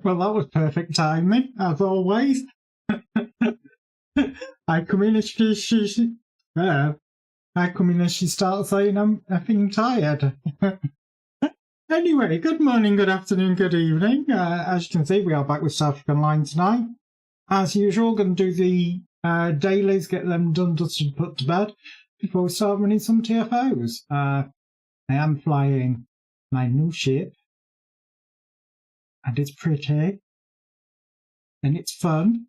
Well, that was perfect timing, as always. I come in as she starts saying I'm effing tired. Anyway, good morning, good afternoon, good evening. As you can see, we are back with South African Line tonight. As usual, going to do the dailies, get them done, dusted, put to bed before we start running some TFOs. I am flying my new ship, and it's pretty, and it's fun,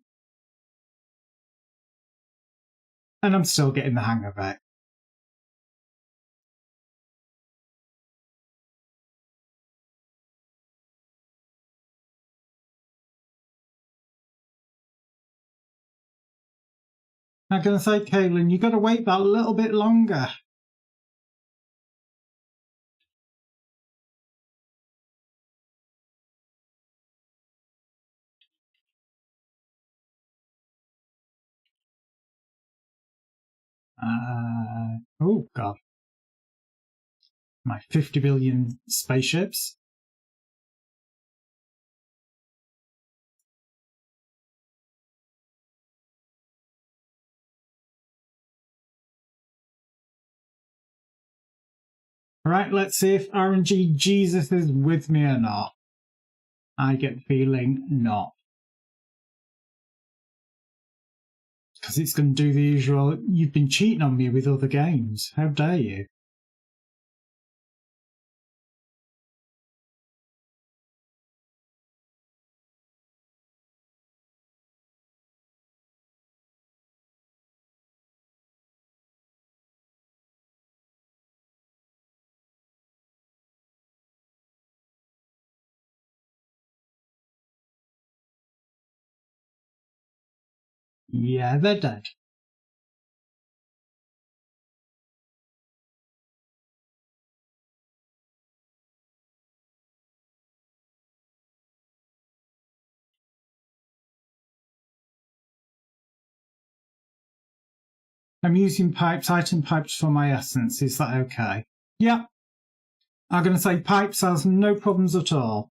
and I'm still getting the hang of it. I'm going to say, Kaylin, you've got to wait that little bit longer. Oh, God. My 50 billion spaceships. Right, let's see if RNG Jesus is with me or not. I get the feeling not. Because it's going to do the usual, you've been cheating on me with other games. How dare you? Yeah, they're dead. I'm using pipes, item pipes for my essence. Is that okay? Yeah. I'm going to say pipes has no problems at all.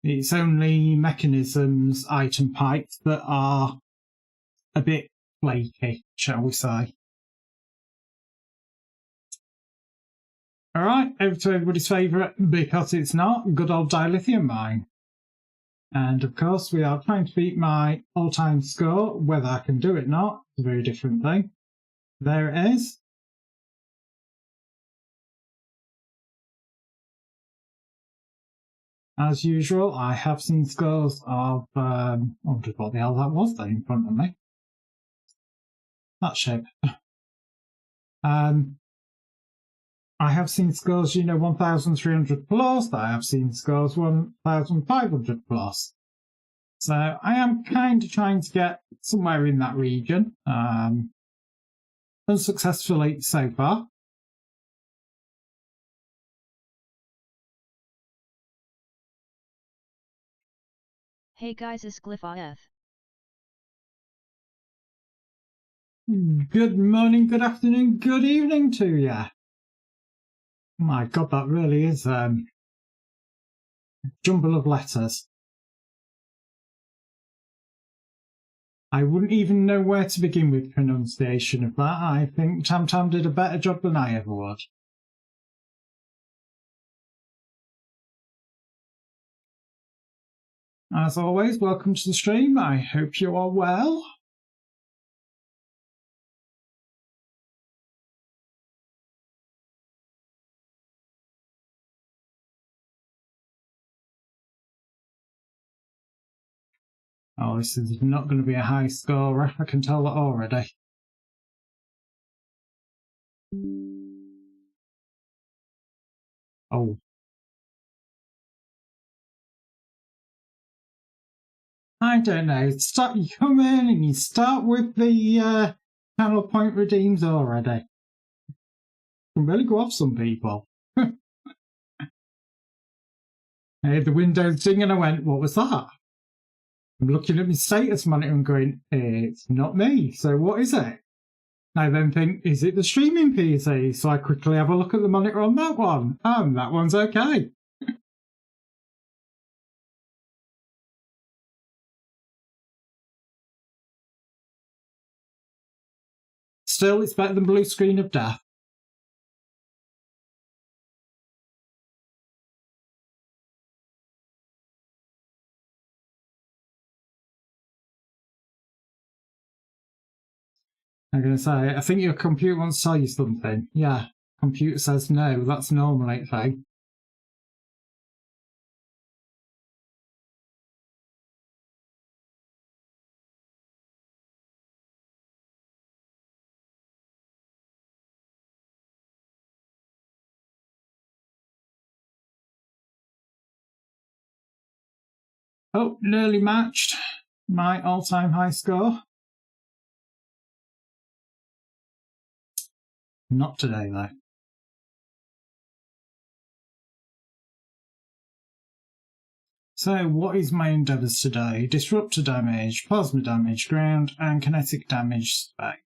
It's only mechanisms, item pipes, that are a bit flaky, shall we say. All right, over to everybody's favourite, because it's not, good old dilithium mine. And of course, we are trying to beat my all-time score. Whether I can do it or not is a very different thing. There it is. As usual, I have seen scores of, I wonder what the hell that was there in front of me. That ship. I have seen scores, 1,300 plus. I have seen scores 1,500 plus. So I am kind of trying to get somewhere in that region. Unsuccessfully so far. Hey guys, it's Glyph. Good morning, good afternoon, good evening to you. My God, that really is a jumble of letters. I wouldn't even know where to begin with pronunciation of that. I think Tam Tam did a better job than I ever would. As always, welcome to the stream. I hope you are well. Oh, this is not going to be a high scorer. I can tell that already. Oh. I don't know. You come in and you start with the channel point redeems already. Can really go off some people. I heard the Windows ding and I went, what was that? I'm looking at my status monitor and going, it's not me. So what is it? I then think, is it the streaming PC? So I quickly have a look at the monitor on that one. That one's okay. Still, it's better than blue screen of death. I'm going to say, I think your computer wants to tell you something. Yeah, computer says no, that's normal, I think. Oh, nearly matched my all-time high score. Not today, though. So, what is my endeavours today? Disruptor damage, plasma damage, ground, and kinetic damage spec.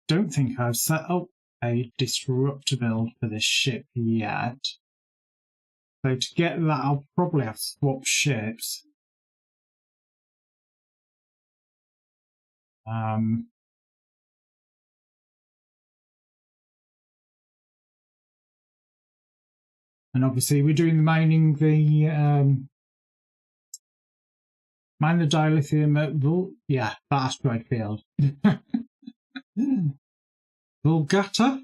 Don't think I've set up a disruptor build for this ship yet. So to get that, I'll probably have to swap ships. And obviously we're doing the mining mine the dilithium at that asteroid field. Vulgata?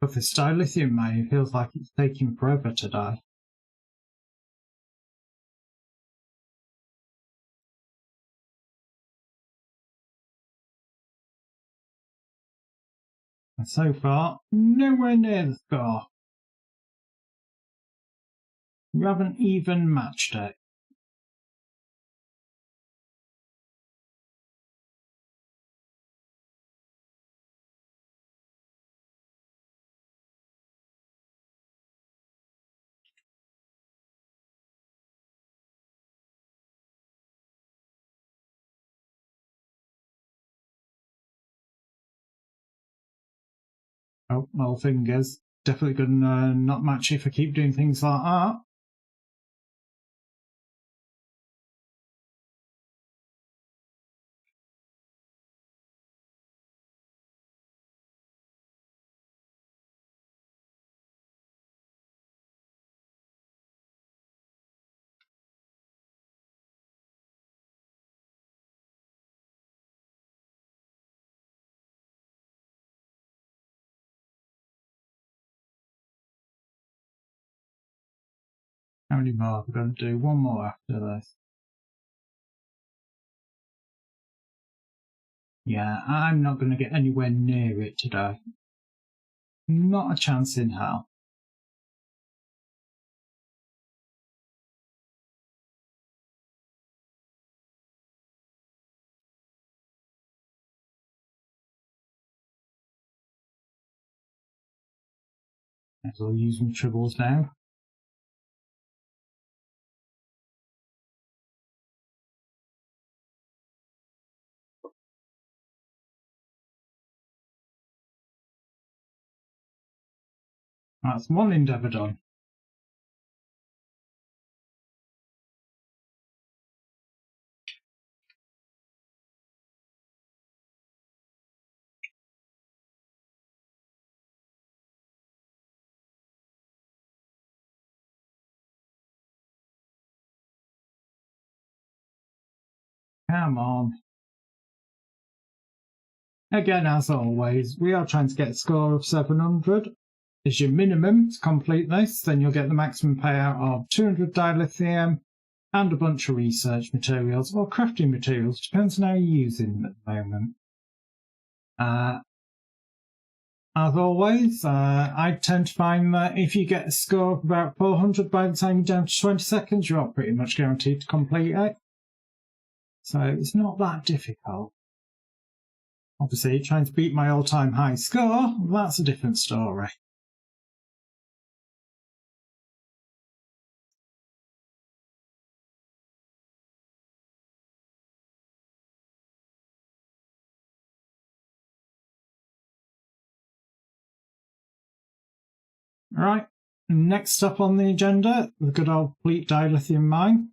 But this dilithium mining feels like it's taking forever to die. And so far, nowhere near the score. We haven't even matched it. Oh, well, fingers. Definitely gonna not match if I keep doing things like that. How many more? We're going to do one more after this. Yeah, I'm not going to get anywhere near it today. Not a chance in hell. I'll use my tribbles now. That's one endeavour done. Come on. Again, as always, we are trying to get a score of 700. Is your minimum to complete this, then you'll get the maximum payout of 200 dilithium and a bunch of research materials or crafting materials, depends on how you're using them at the moment. As always, I tend to find that if you get a score of about 400 by the time you're down to 20 seconds, you're pretty much guaranteed to complete it. So it's not that difficult. Obviously, trying to beat my all-time high score, that's a different story. Right, next up on the agenda, the good old fleet dilithium mine.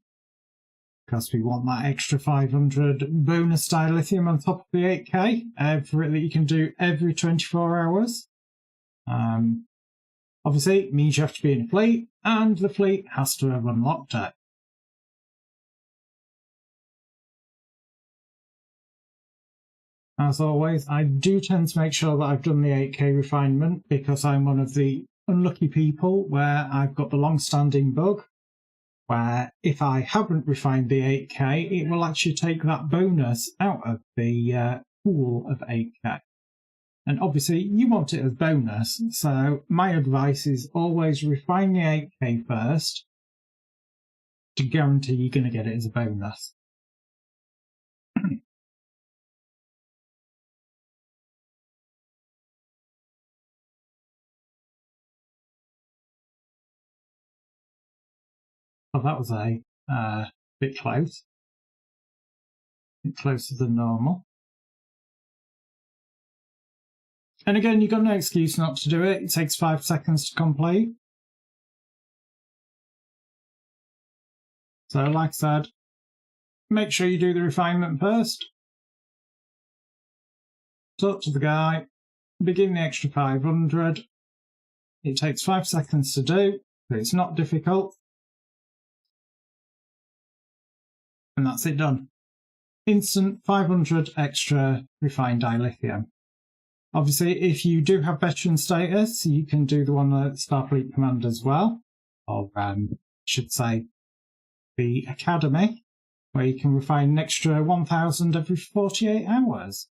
Because we want that extra 500 bonus dilithium on top of the 8k for it that you can do every 24 hours. Obviously, it means you have to be in a fleet, and the fleet has to have unlocked it. As always, I do tend to make sure that I've done the 8k refinement because I'm one of the unlucky people where I've got the long-standing bug where if I haven't refined the 8k, it will actually take that bonus out of the pool of 8k. And obviously, you want it as bonus, so my advice is always refine the 8k first to guarantee you're going to get it as a bonus. Oh, that was a bit close. A bit closer than normal. And again, you've got no excuse not to do it. It takes 5 seconds to complete. So, like I said, make sure you do the refinement first. Talk to the guy. Begin the extra 500. It takes 5 seconds to do, but it's not difficult. And that's it done. Instant 500 extra refined dilithium. Obviously, if you do have veteran status, you can do the one at Starfleet Command as well, or should say the Academy, where you can refine an extra 1,000 every 48 hours.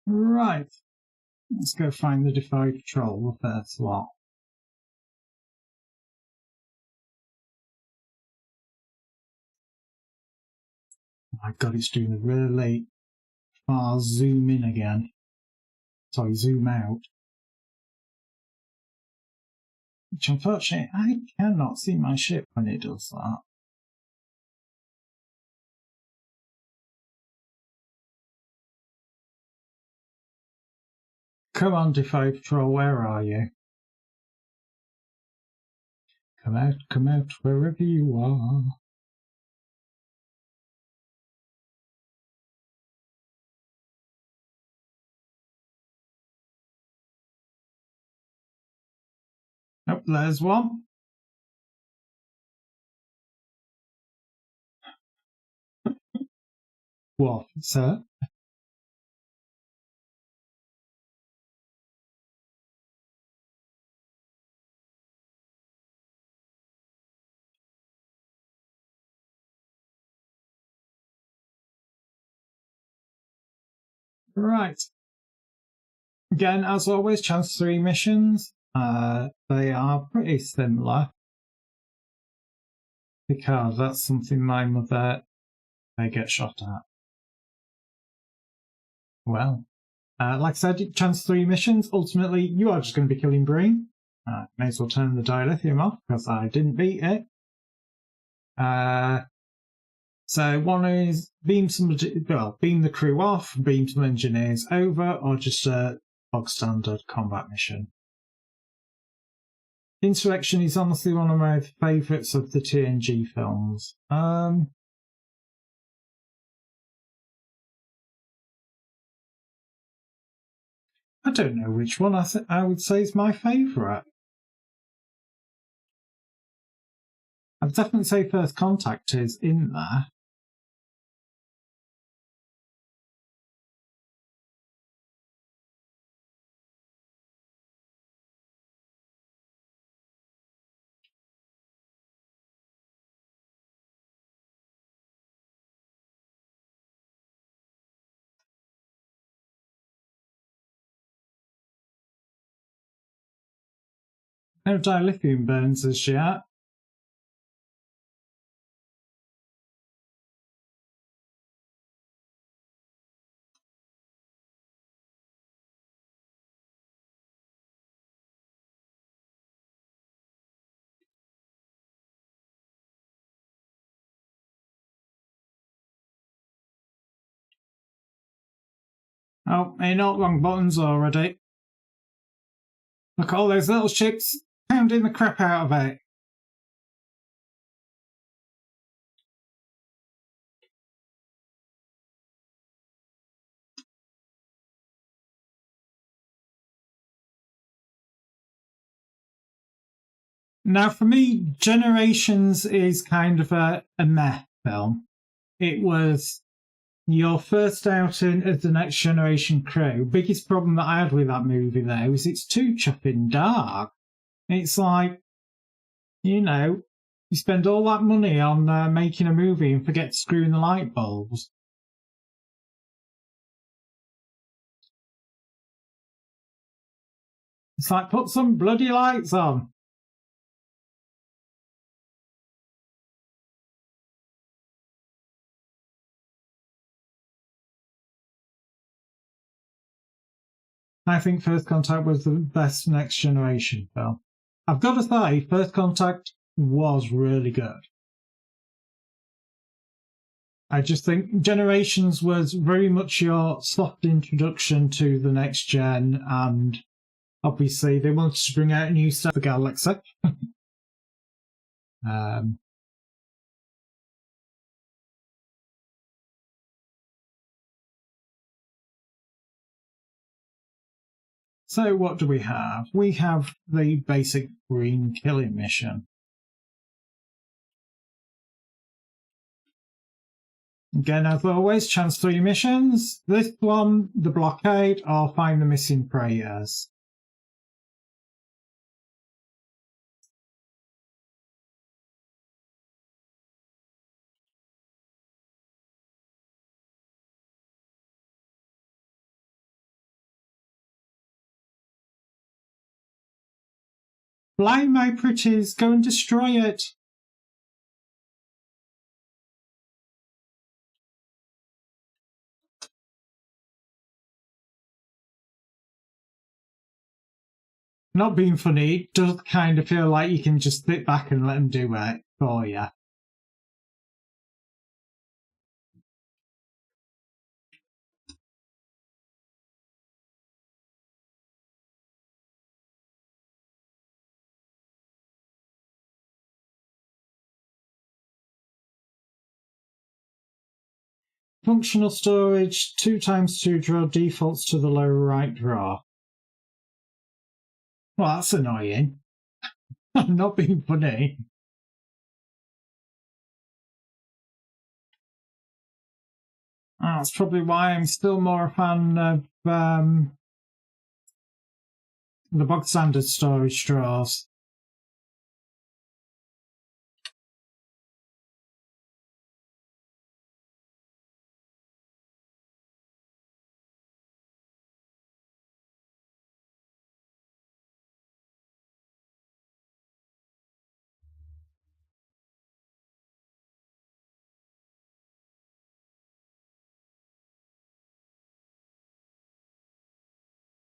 Right, let's go find the Defy Patrol, the first lot. My God, it's doing a really far zoom in again. Sorry, zoom out. Which unfortunately, I cannot see my ship when it does that. Come on, Defy Patrol, where are you? Come out, wherever you are. Oh, there's one. What, sir? Right. Again, as always, Chance 3 missions. They are pretty similar. Because that's something my mother may get shot at. Well, like I said, Chance 3 missions. Ultimately, you are just going to be killing Breen. May as well turn the dilithium off because I didn't beat it. So one is beam the crew off, beam some engineers over, or just a bog standard combat mission. Insurrection is honestly one of my favourites of the TNG films. I don't know which one I would say is my favourite. I'd definitely say First Contact is in there. No dilithium burns as yet. Oh, ain't not wrong buttons already. Look at all those little chicks pounding the crap out of it. Now, for me, Generations is kind of a meh film. It was your first outing as the Next Generation crew. Biggest problem that I had with that movie, though, is it's too chuffing dark. It's like, you know, you spend all that money on making a movie and forget to screw in the light bulbs. It's like, put some bloody lights on. I think First Contact was the best Next Generation film. I've got to say, First Contact was really good. I just think Generations was very much your soft introduction to the next gen, and obviously they wanted to bring out a new set of the galaxy. So what do we have? We have the basic green killing mission. Again, as always, chance 3 missions. This one, the blockade, or find the missing prayers. Blind my pretties, go and destroy it. Not being funny, it does kind of feel like you can just sit back and let them do it for you. Functional storage, 2x2 drawer defaults to the lower right drawer. Well, that's annoying. I'm not being funny. That's probably why I'm still more a fan of the bog standard storage drawers.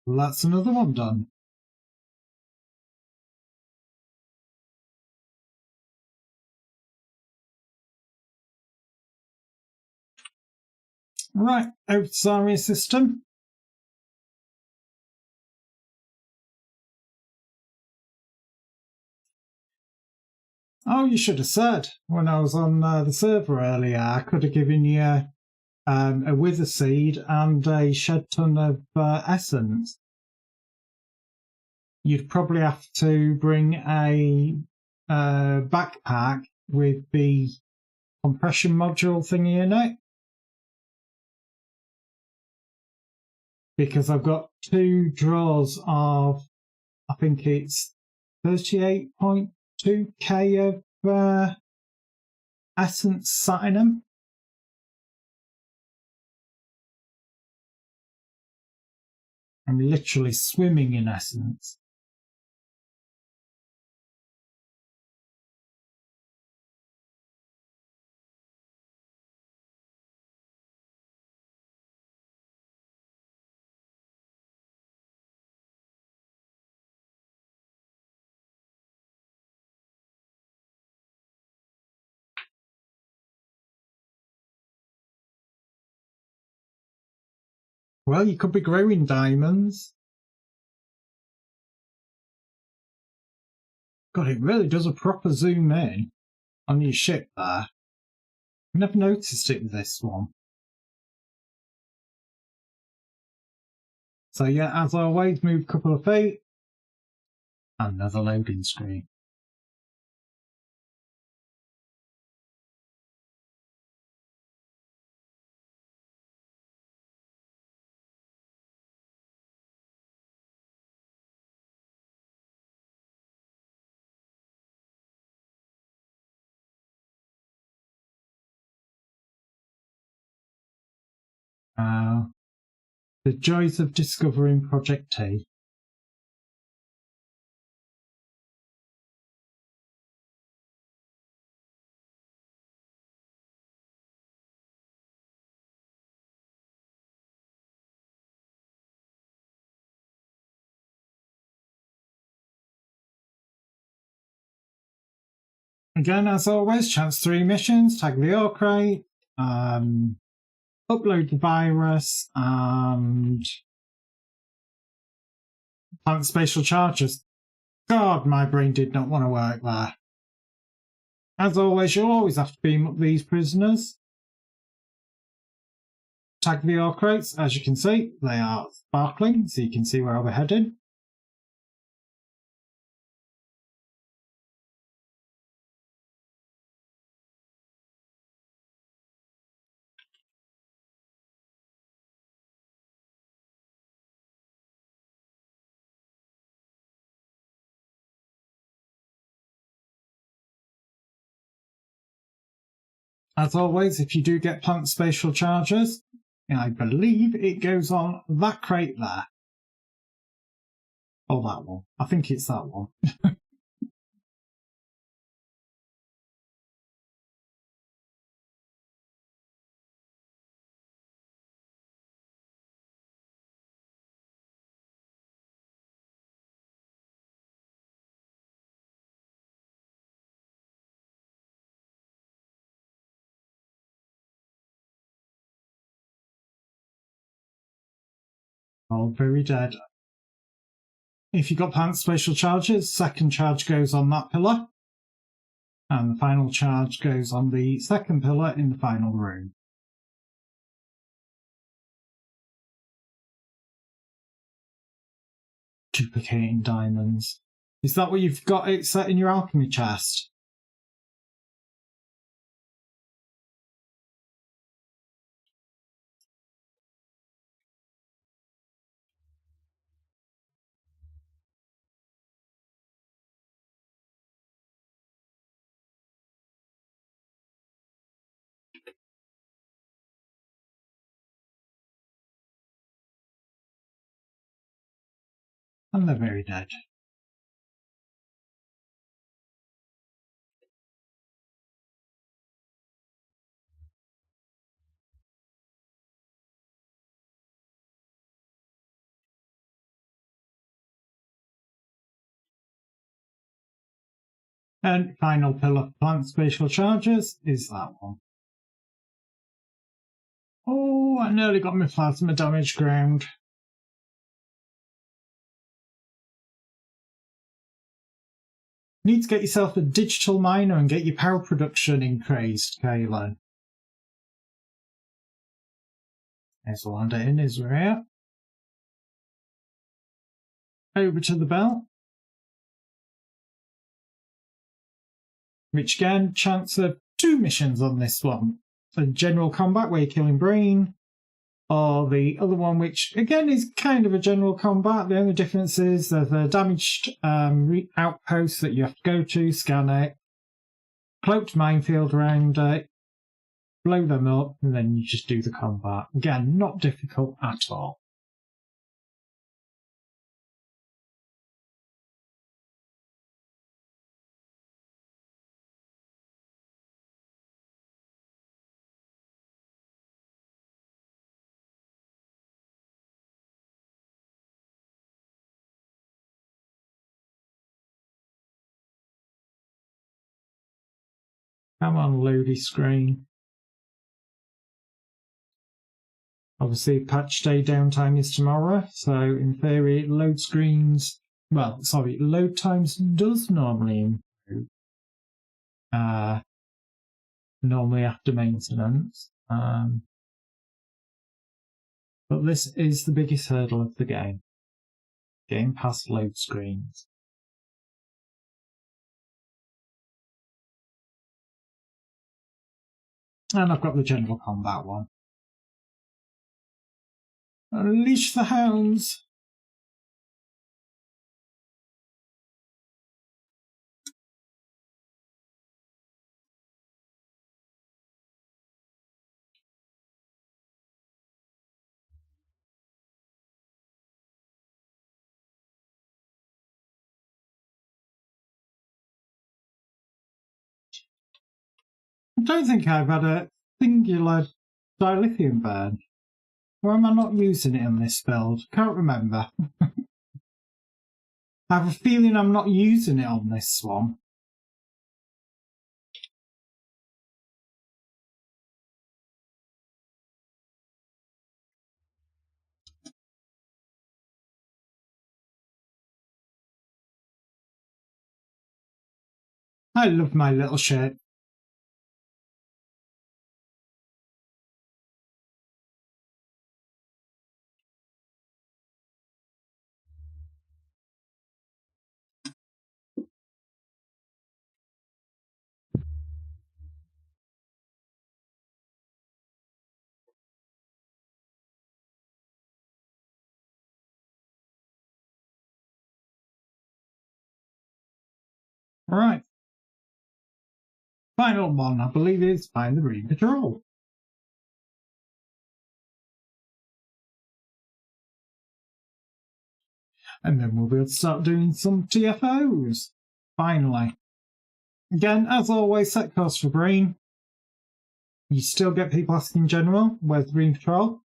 Well, that's another one done. Right, over to Zarya system. Oh, you should have said when I was on the server earlier. I could have given you a wither seed and a shed ton of essence. You'd probably have to bring a backpack with the compression module thingy in it, because I've got 2 drawers of, I think it's 38.2k of essence sat in them. I'm literally swimming in essence. Well, you could be growing diamonds. God, it really does a proper zoom in on your ship there. I never noticed it with this one. So yeah, as always, move a couple of feet. Another loading screen. The joys of discovering Project T. Again, as always, chance 3 missions, tag the ore crate, upload the virus, and plant spatial charges. God, my brain did not want to work there. As always, you'll always have to beam up these prisoners. Tag the ore crates, as you can see, they are sparkling, so you can see where we're heading. As always, if you do get plant spatial charges, I believe it goes on that crate there. Or that one. I think it's that one. Oh, very dead. If you got plant spatial charges, second charge goes on that pillar. And the final charge goes on the second pillar in the final room. Duplicating diamonds. Is that what you've got it set in your alchemy chest? And they're very dead. And final pillar plant spatial charges is that one. Oh, I nearly got my plasma damage ground. Need to get yourself a digital miner and get your power production increased, Kaylin. There's Wanda in Israel. Over to the belt. Which again, chance of 2 missions on this one. The general combat where you're killing Brain, or the other one which again is kind of a general combat. The only difference is there's a damaged outpost that you have to go to, scan it, cloaked minefield around it, blow them up, and then you just do the combat. Again, not difficult at all. Come on, loady screen. Obviously, patch day downtime is tomorrow, so in theory, load screens. Well, sorry, load times does normally improve. Normally after maintenance. But this is the biggest hurdle of the game. Getting past load screens. And I've got the general combat one. Unleash the hounds! I don't think I've had a singular dilithium burn. Or am I not using it in this build? Can't remember. I have a feeling I'm not using it on this one. I love my little ship. Right. Final one, I believe, is find the Marine Patrol. And then we'll be able to start doing some TFOs. Finally. Again, as always, set course for green. You still get people asking in general, where's the Green Patrol?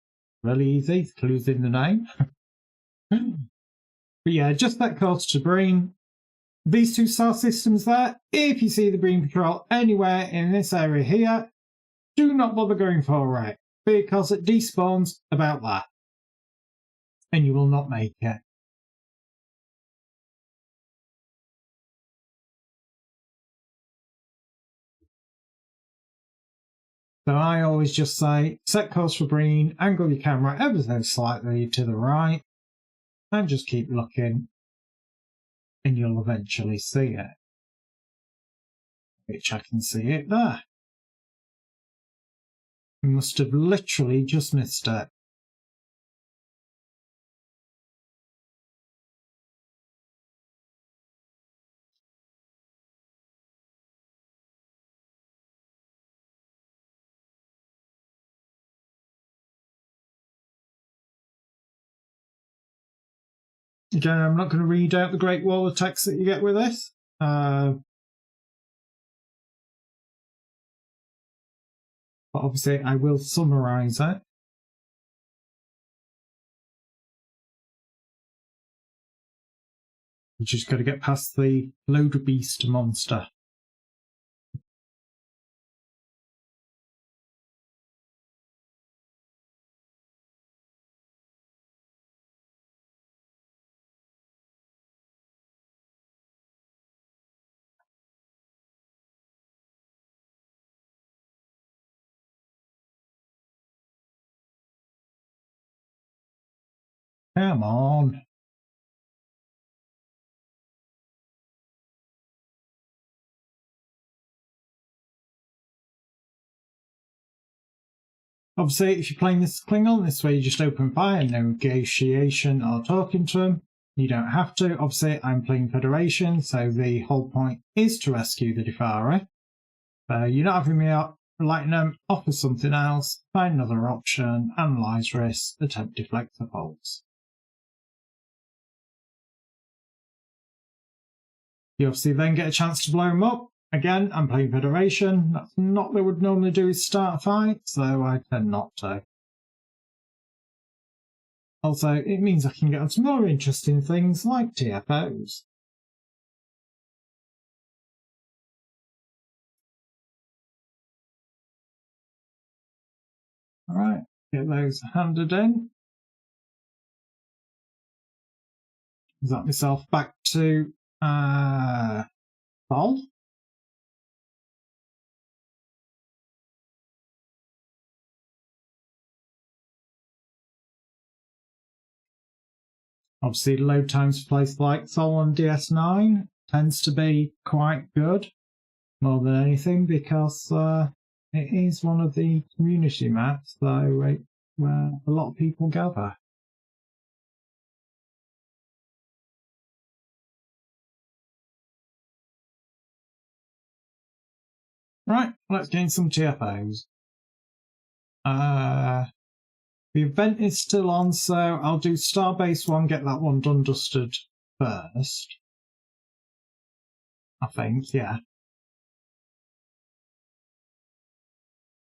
Really easy, clues in the name. But yeah, just set course to green. These two star systems there, if you see the Green Patrol anywhere in this area here, do not bother going for it, because it despawns about that. And you will not make it. So I always just say, set course for green, angle your camera ever so slightly to the right, and just keep looking, and you'll eventually see it. Which I can see it there. You must have literally just missed it. Again, I'm not going to read out the Great Wall of text that you get with this. But obviously I will summarise it. You just got to get past the loader beast monster. Come on. Obviously, if you're playing this Klingon, this way you just open fire, no negotiation or talking to them. You don't have to. Obviously, I'm playing Federation, so the whole point is to rescue the Defari. You're not having me lighten them, offer something else, find another option, analyse risks, attempt deflect the faults. You obviously then get a chance to blow them up. Again, I'm playing Federation. That's not what I would normally do is start a fight, so I tend not to. Also, it means I can get on to more interesting things like TFOs. Alright, Get those handed in. Got myself back to Bol. Obviously, load times for places like Sol on DS9 tends to be quite good, more than anything, because it is one of the community maps, though, where a lot of people gather. Right, let's gain some TFOs. The event is still on, so I'll do Starbase 1, get that one done dusted first. I think, yeah.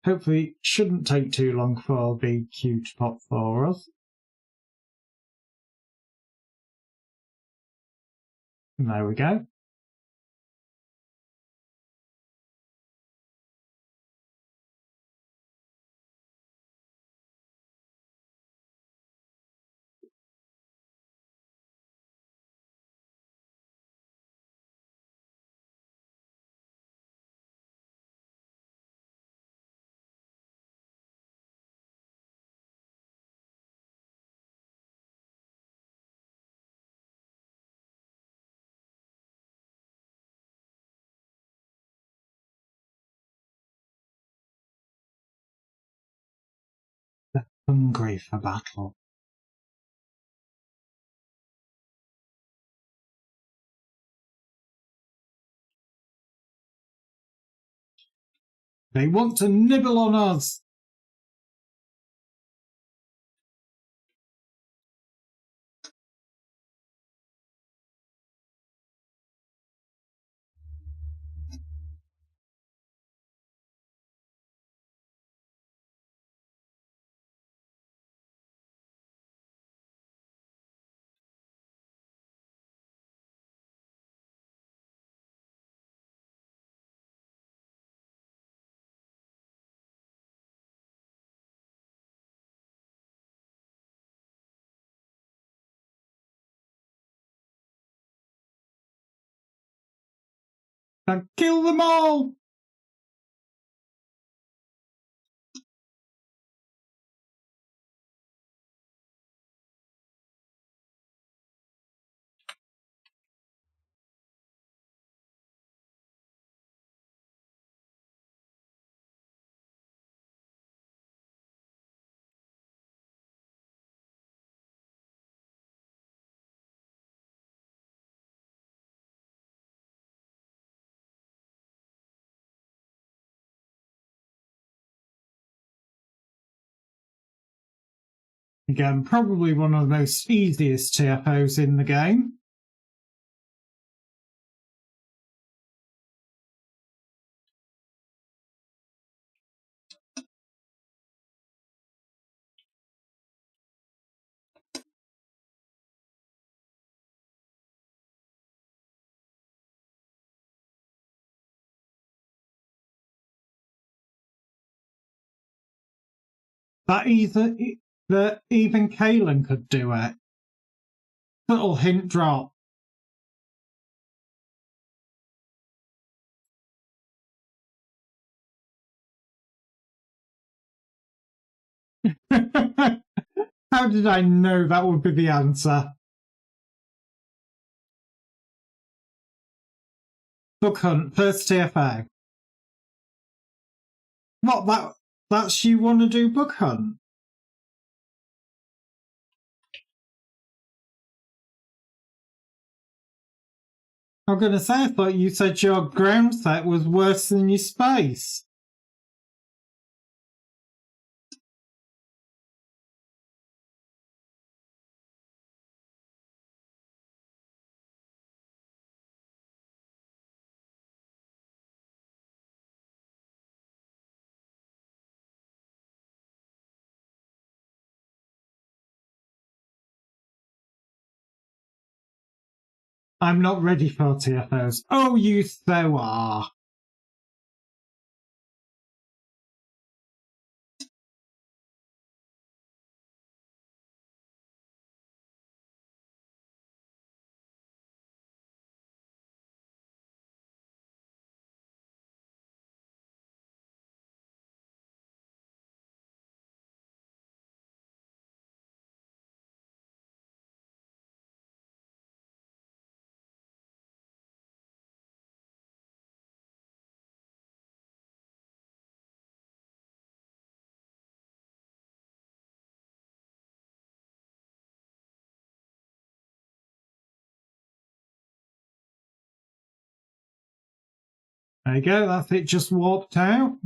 Hopefully it shouldn't take too long for the queue to pop for us. And there we go. They're hungry for battle. They want to nibble on us! And kill them all! Again, probably one of the most easiest TFOs in the game. That even Kalen could do it. Little hint drop. How did I know that would be the answer? Book hunt, first TFO. What, that's you want to do book hunt? I'm going to say, I thought you said your ground set was worse than your space. I'm not ready for TFOs. Oh, you so are. There you go, that's it, just walked out.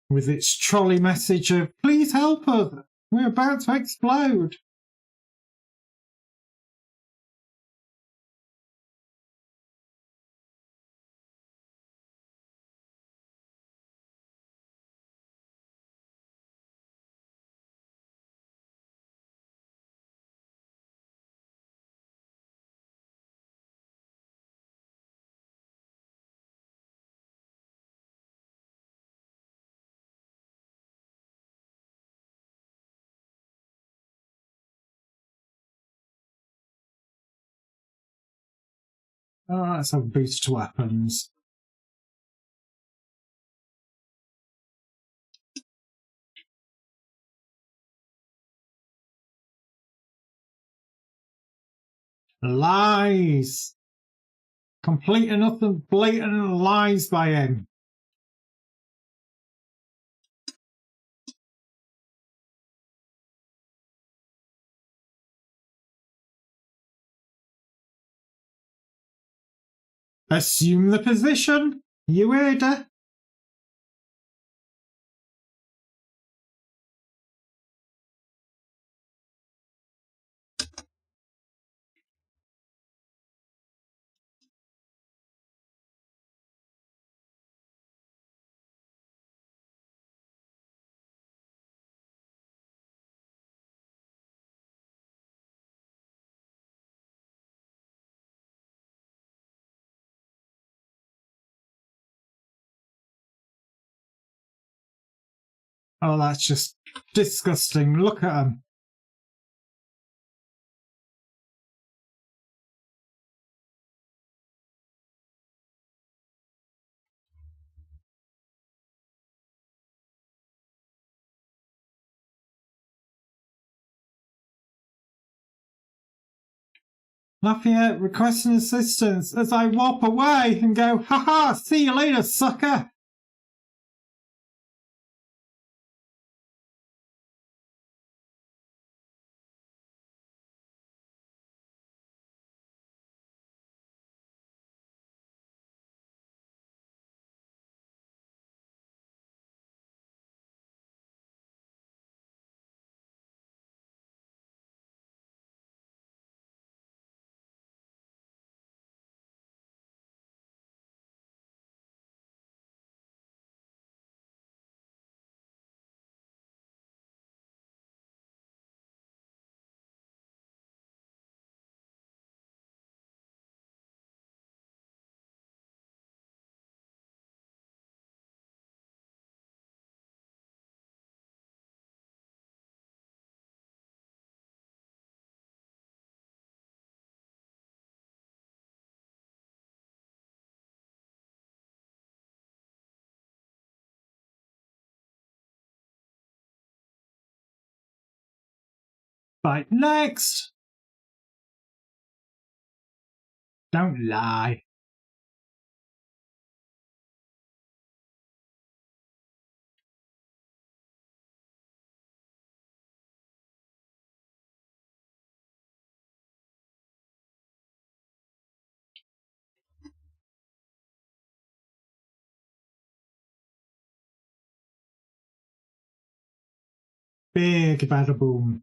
With its trolley message of, please help us, we're about to explode. Oh, let's have boost weapons. Lies! Complete enough and blatant lies by him. Assume the position. You heard her. Oh, that's just disgusting. Look at him. Lafayette requesting assistance as I whop away and go, haha, see you later, sucker. Right, next. Don't lie. Big bada boom.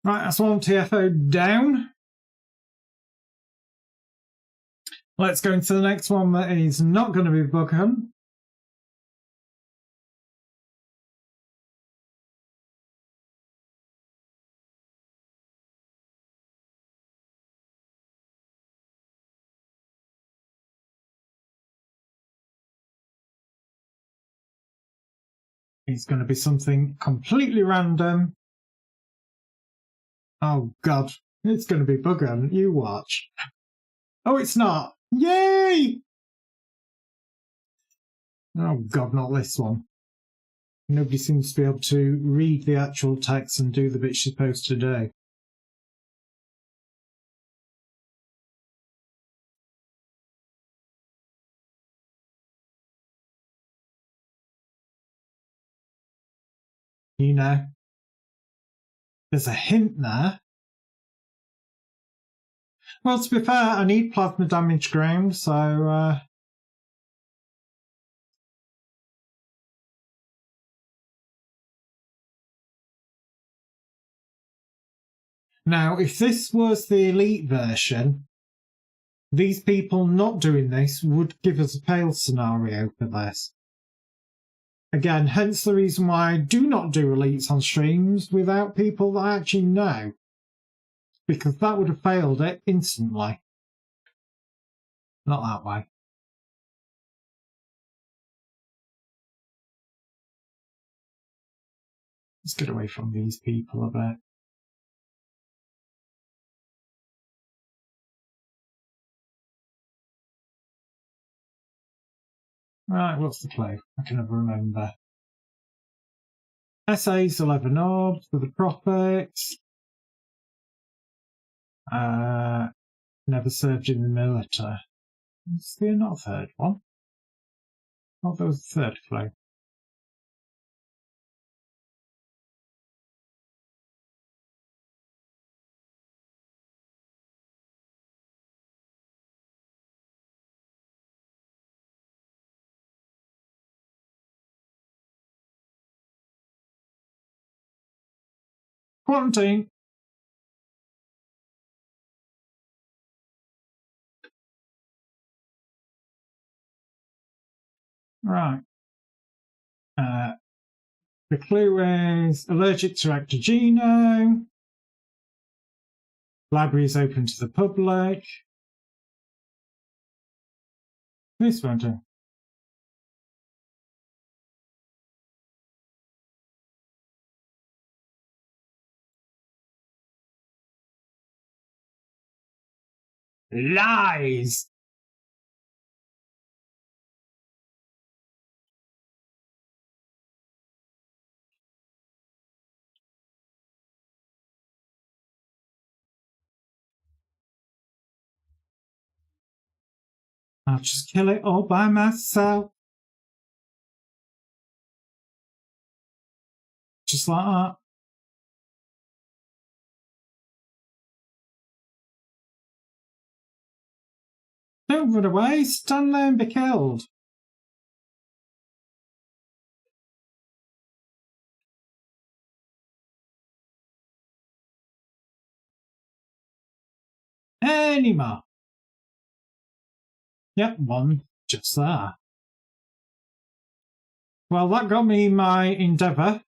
Right, that's one TFO down. Let's go into the next one that is not going to be bug hunt. It's going to be something completely random. Oh, God. It's going to be bug hunt. You watch. Oh, it's not. Yay! Oh, God, not this one. Nobody seems to be able to read the actual text and do the bit she's supposed to do. You know, there's a hint there. Well, to be fair, I need plasma damage ground, so... Now, if this was the elite version, these people not doing this would give us a fail scenario for this. Again, hence the reason why I do not do elites on streams without people that I actually know. Because that would have failed it instantly. Not that way. Let's get away from these people a bit. Right, what's the clue? I can never remember. Essays 11 orbs for the prophets. Never served in the military. Is there not a third one? Oh, there was a third clue. Quarantine. Right. The clue is allergic to Actigeno. Library is open to the public. This won't do. Lies! I'll just kill it all by myself. Just like that. Don't run away, stand there and be killed. Any more. Yep, one just there. Well, that got me my endeavour.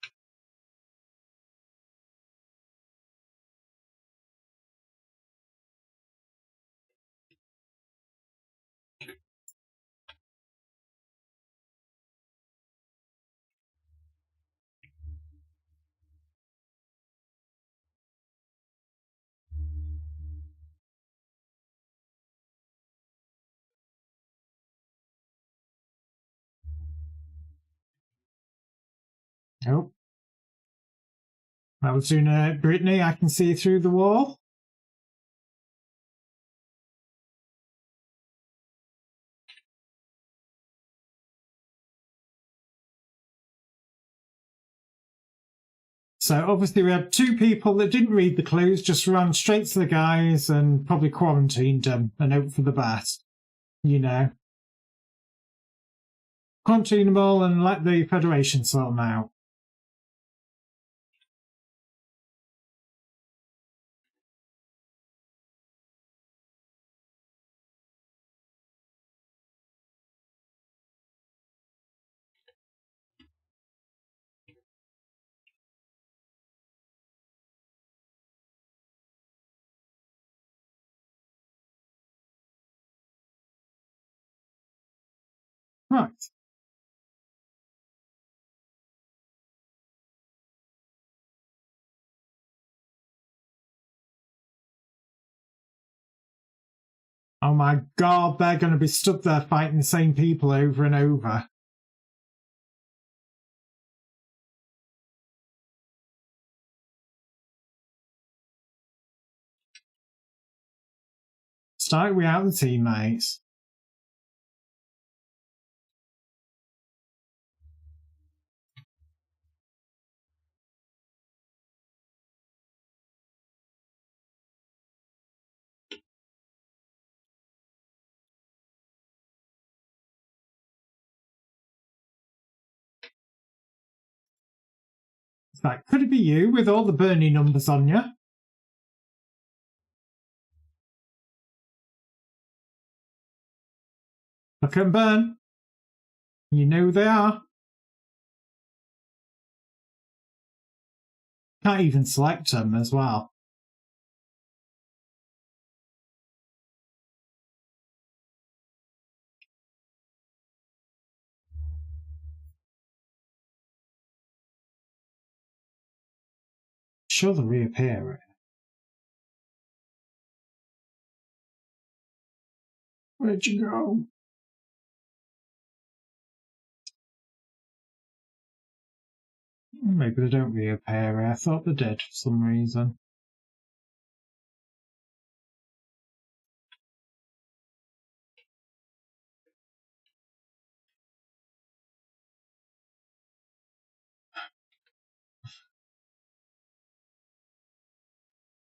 Nope. Well, sooner, Brittany, I can see through the wall. So obviously we had two people that didn't read the clues, just ran straight to the guys and probably quarantined them and hoped for the best. You know. Quarantine them all and let the Federation sort them out. Right. Oh my god, they're going to be stood there fighting the same people over and over. Start we out the teammates. Like, could it be you with all the Bernie numbers on you? Look at 'em burn. You know who they are. Can't even select them as well. Sure, they'll reappear. Where'd you go? Maybe they don't reappear. I thought they did for some reason.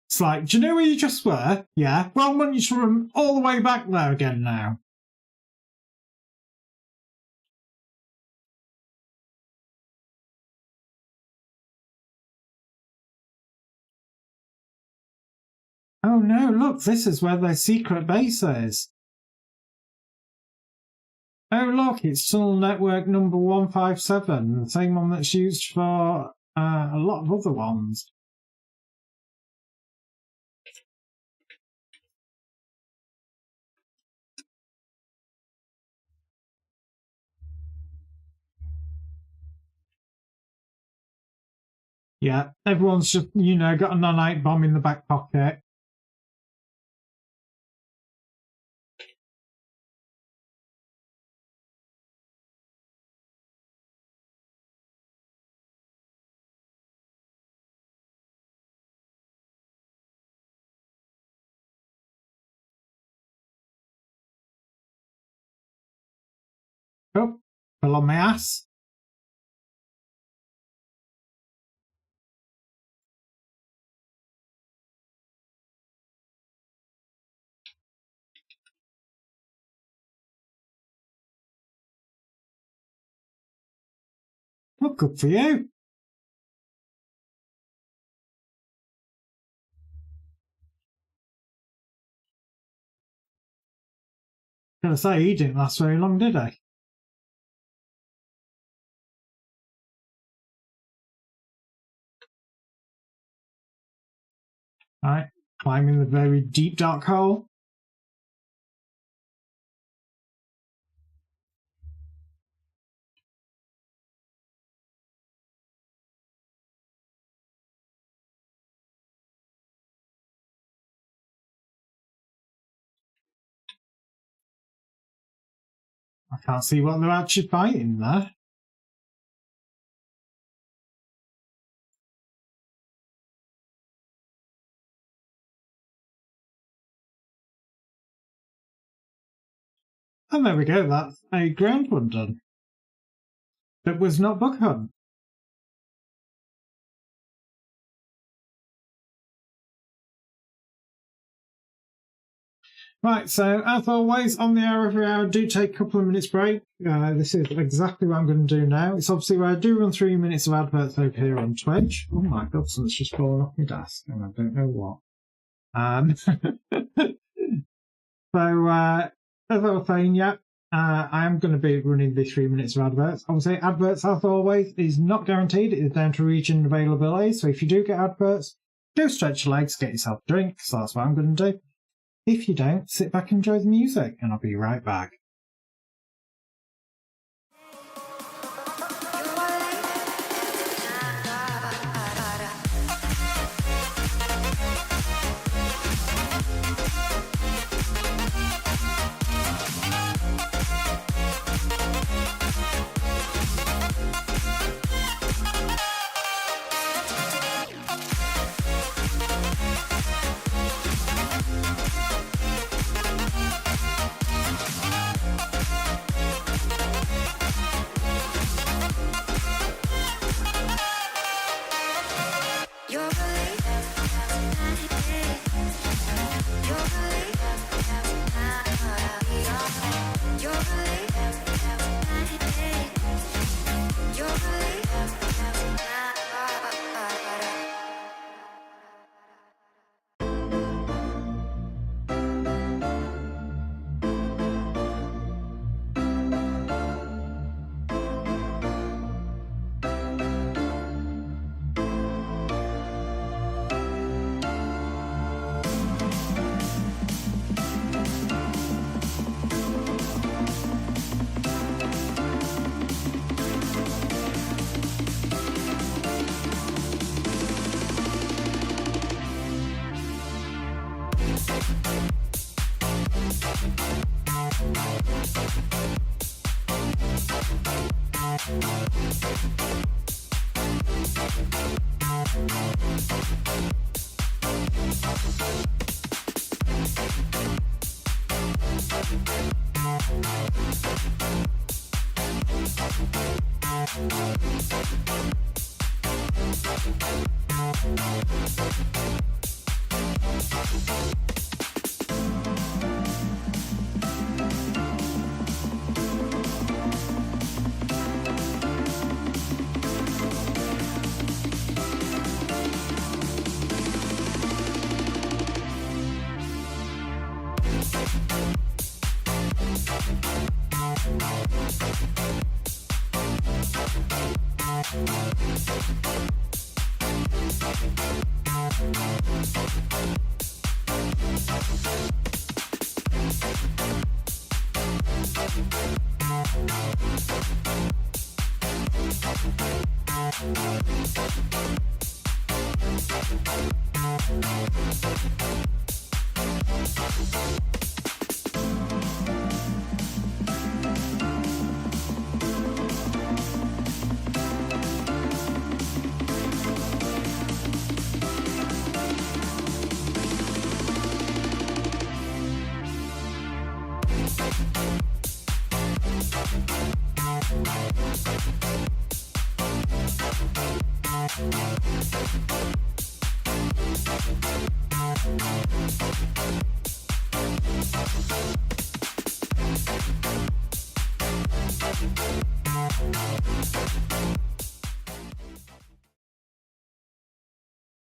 It's like, do you know where you just were? Yeah. Well, why don't you swim all the way back there again now? Oh no, look, this is where their secret base is. Oh look, it's tunnel network number 157, the same one that's used for a lot of other ones. Yeah, everyone's just, you know, got a nanite bomb in the back pocket. Oh, fell on my ass. Well, good for you. Gonna say, he didn't last very long, did he? Right, climbing the very deep dark hole. I can't see what they're actually fighting there. And there we go, that's a ground one done. That was not bug hunt. Right, so as always, on the hour every hour, do take a couple of minutes break. This is exactly what I'm going to do now. It's obviously where I do run 3 minutes of adverts over here on Twitch. Oh my god, something's just fallen off my desk, and I don't know what. So, as I was saying, yeah, I am going to be running the 3 minutes of adverts. Obviously, adverts, as always, is not guaranteed. It is down to region availability. So if you do get adverts, do stretch your legs, get yourself a drink. So that's what I'm going to do. If you don't, sit back and enjoy the music, and I'll be right back.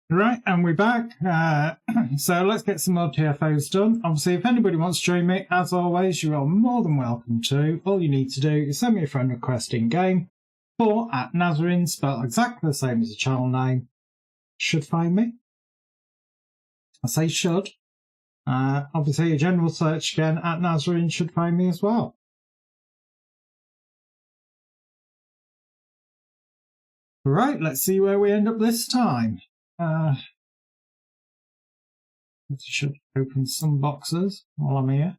Right, and we're back. So let's get some more TFOs done. Obviously, if anybody wants to join me, as always, you are more than welcome to. All you need to do is send me a friend request in-game, or at Nazorin, spelled exactly the same as the channel name. Should find me. I say should. Obviously, a general search again at Nazorin should find me as well. Right, let's see where we end up this time. I should open some boxes while I'm here.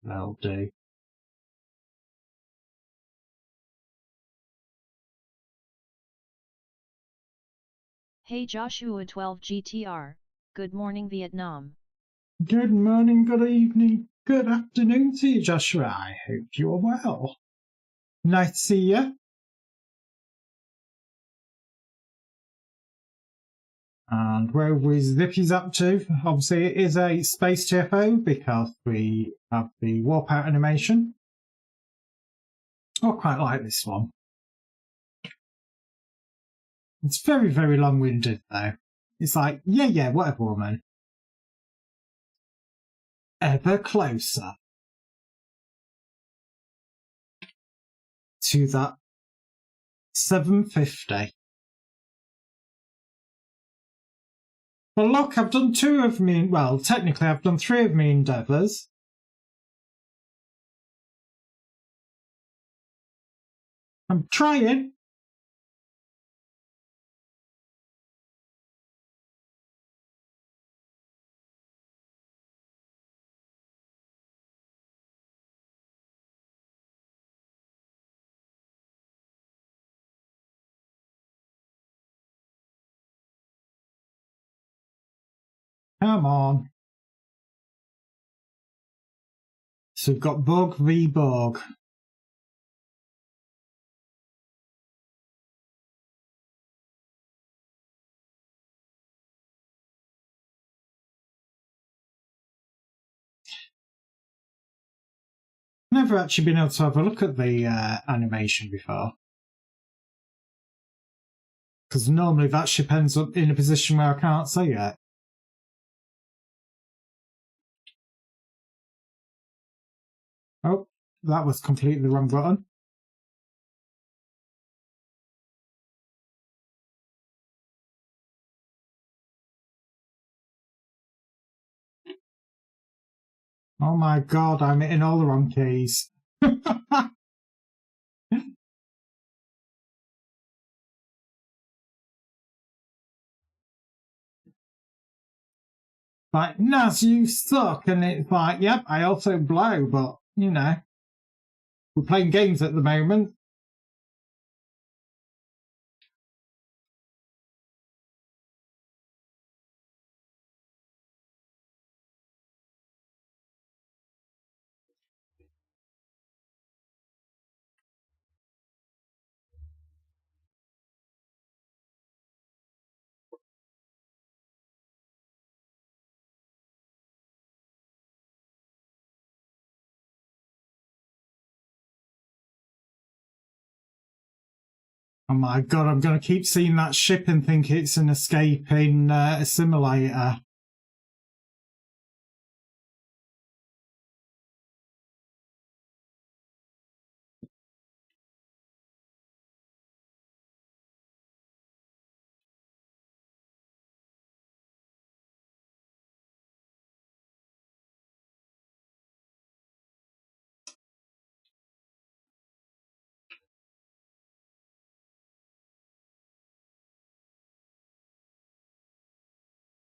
That'll do. Hey Joshua 12 GTR, good morning Vietnam. Good morning, good evening, good afternoon to you, Joshua. I hope you're well. Nice to see you. And where was Zippy's up to? Obviously, it is a space TFO because we have the warp out animation. I quite like this one. It's very, very long-winded, though. It's like, yeah, whatever, woman. Ever closer to that 750. Well, look, I've done 2 of me. Well, technically, I've done 3 of me endeavours. I'm trying. Come on. So we've got Bug v Bug. Never actually been able to have a look at the animation before. Because normally that ship ends up in a position where I can't see it. Oh, that was completely the wrong button. Oh my god, I'm hitting all the wrong keys. Like, Naz, you suck. And it's like, yep, I also blow, but, you know, we're playing games at the moment. Oh my god, I'm going to keep seeing that ship and think it's an escaping simulator.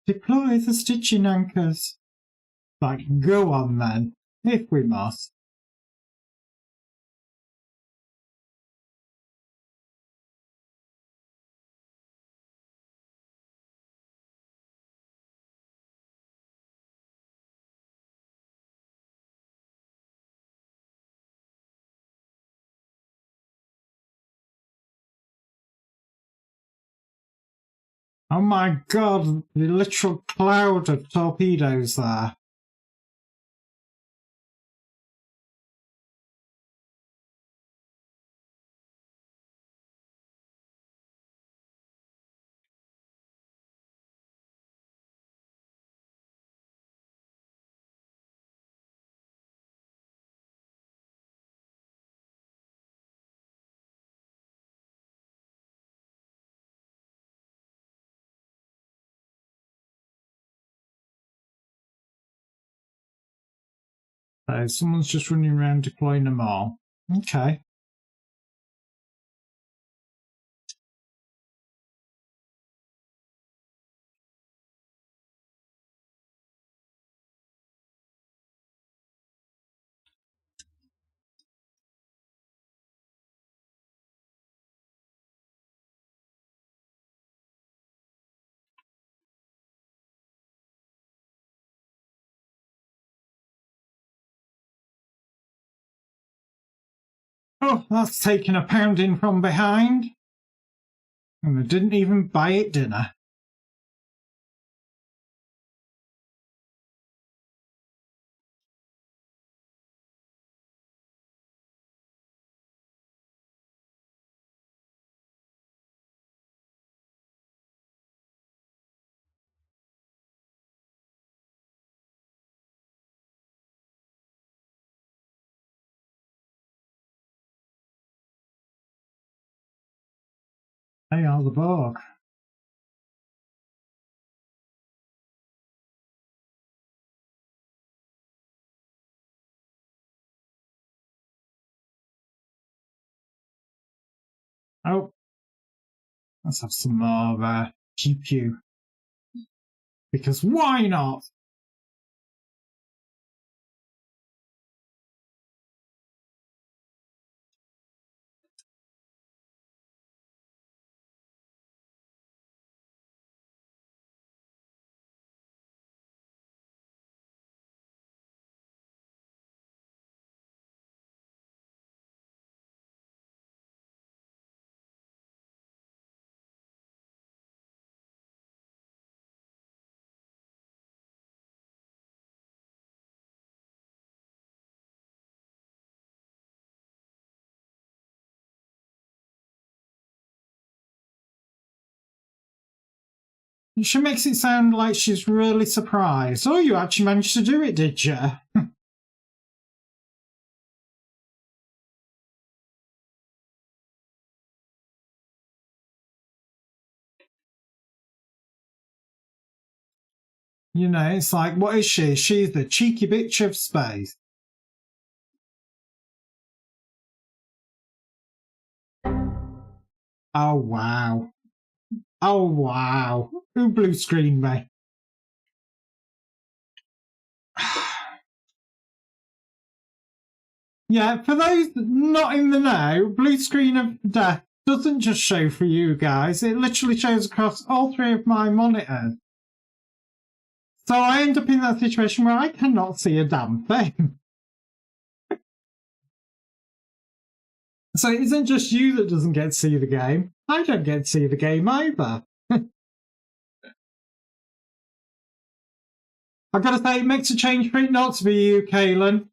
Deploy the stitching anchors. Like, go on then, if we must. Oh my god, the literal cloud of torpedoes there. Someone's just running around deploying them all. Okay. Oh, that's taking a pounding from behind. And they didn't even buy it dinner. They are the Borg. Oh, let's have some more pew pew. Because why not? She makes it sound like she's really surprised. Oh, you actually managed to do it, did you? You know, it's like, what is she? She's the cheeky bitch of space. Oh, wow. Oh, wow. Who blue screened me? Yeah, for those not in the know, blue screen of death doesn't just show for you guys, it literally shows across all three of my monitors. So I end up in that situation where I cannot see a damn thing. So it isn't just you that doesn't get to see the game, I don't get to see the game either. I've got to say, it makes a change for it not to be you, Kaylin.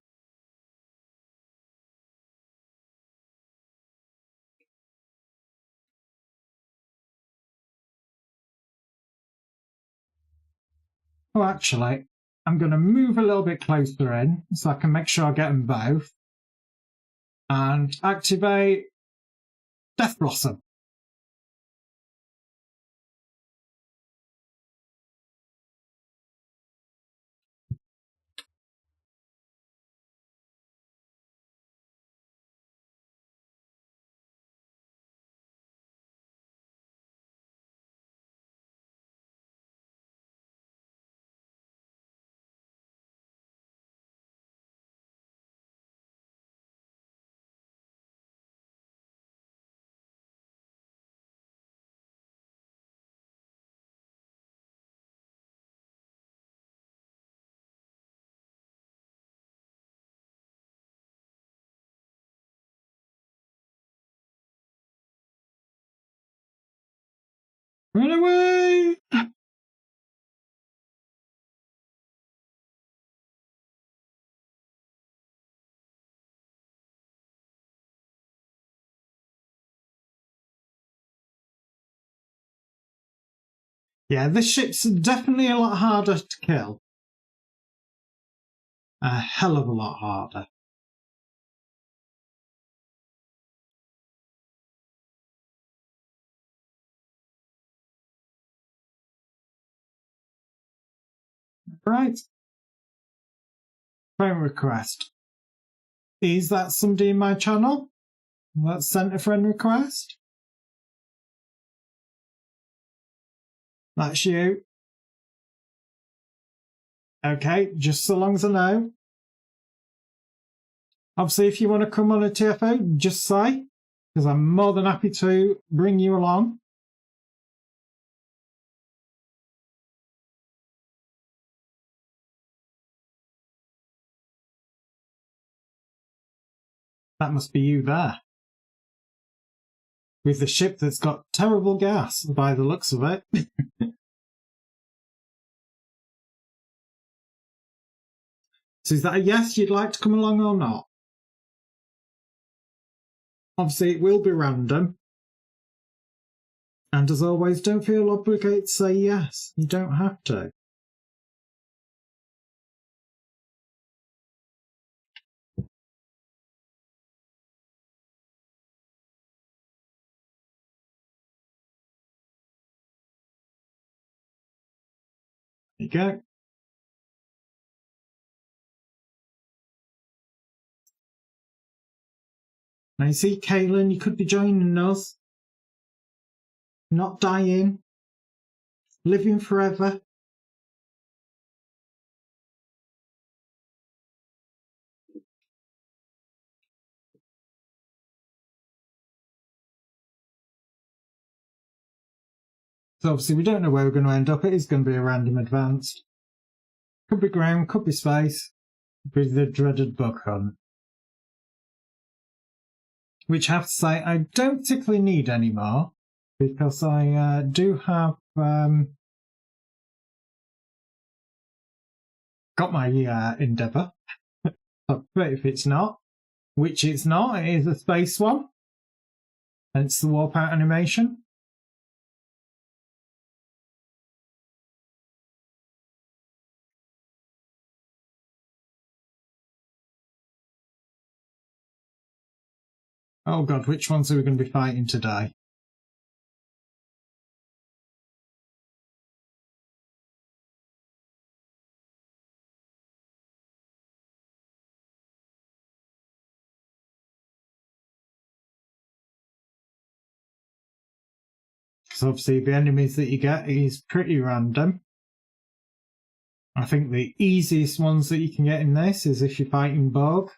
Oh, actually, I'm going to move a little bit closer in so I can make sure I get them both. And activate Death Blossom. Run away! Yeah, this ship's definitely a lot harder to kill. A hell of a lot harder. Right. Friend request. Is that somebody in my channel that sent a friend request? That's you. Okay, just so long as I know. Obviously, if you want to come on a TFO, just say, because I'm more than happy to bring you along. That must be you there. With the ship that's got terrible gas, by the looks of it. So is that a yes, you'd like to come along or not? Obviously, it will be random. And as always, don't feel obligated to say yes. You don't have to. There you go. Now you see, Kaylin, you could be joining us. Not dying. Living forever. So obviously we don't know where we're going to end up. It is going to be a random advanced. Could be ground, could be space. Could be the dreaded bug hunt. Which I have to say I don't particularly need anymore. Because I do have got my Endeavour. But if it's not, which it's not, it is a space one. Hence the warp out animation. Oh god, which ones are we going to be fighting today? So obviously the enemies that you get is pretty random. I think the easiest ones that you can get in this is if you're fighting Bog.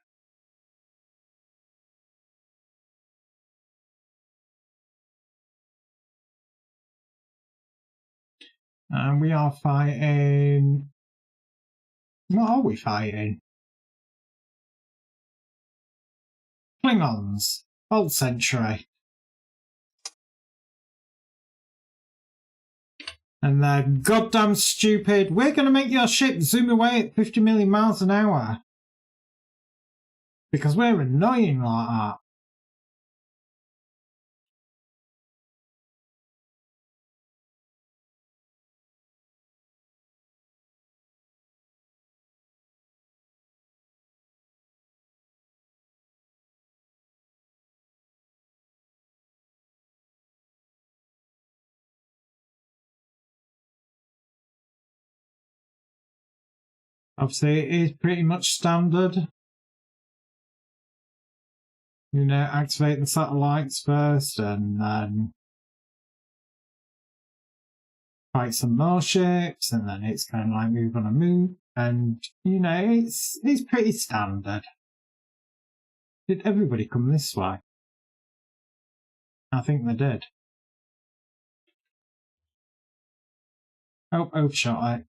And we are fighting... What are we fighting? Klingons. Old Century. And they're goddamn stupid. We're going to make your ship zoom away at 50 million miles an hour. Because we're annoying like that. Obviously, it is pretty much standard. You know, activate the satellites first and then fight some more ships, and then it's kind of like move on a move. And, you know, it's pretty standard. Did everybody come this way? I think they did. Oh, overshot it.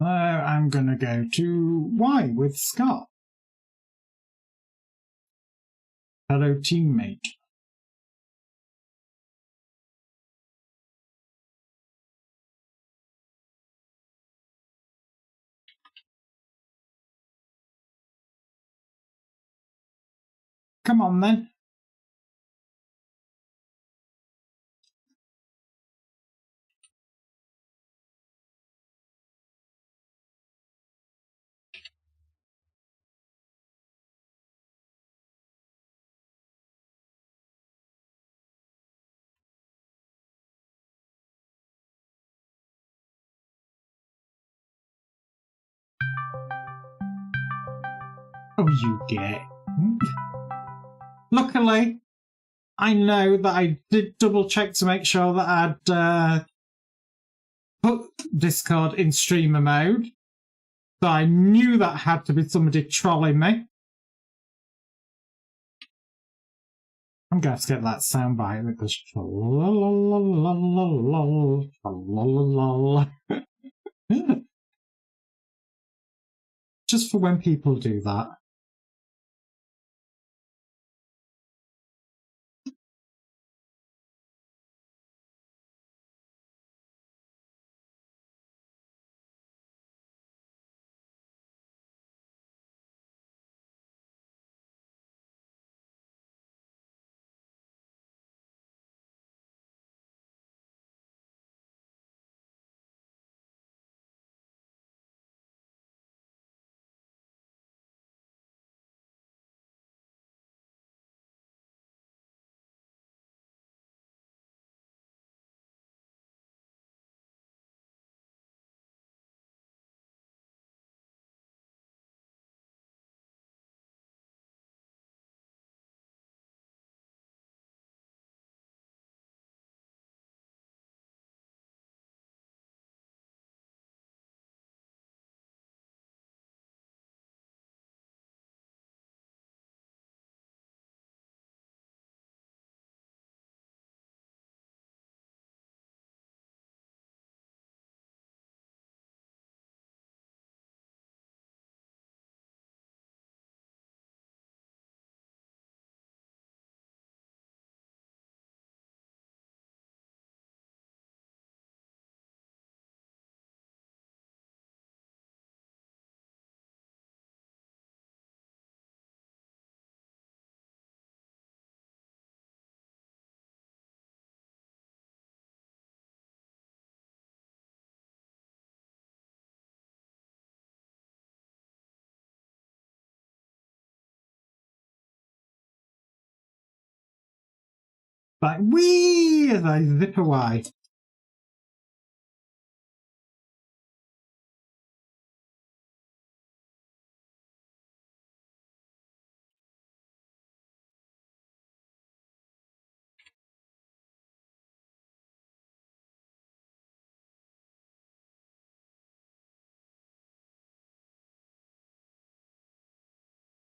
I'm going to go to Y with Scott. Hello, teammate. Come on, then. Oh, you get. Luckily, I know that I did double check to make sure that I'd put Discord in streamer mode. So I knew that had to be somebody trolling me. I'm going to have to get that soundbite that goes just for when people do that. Like, wee, as I zip away.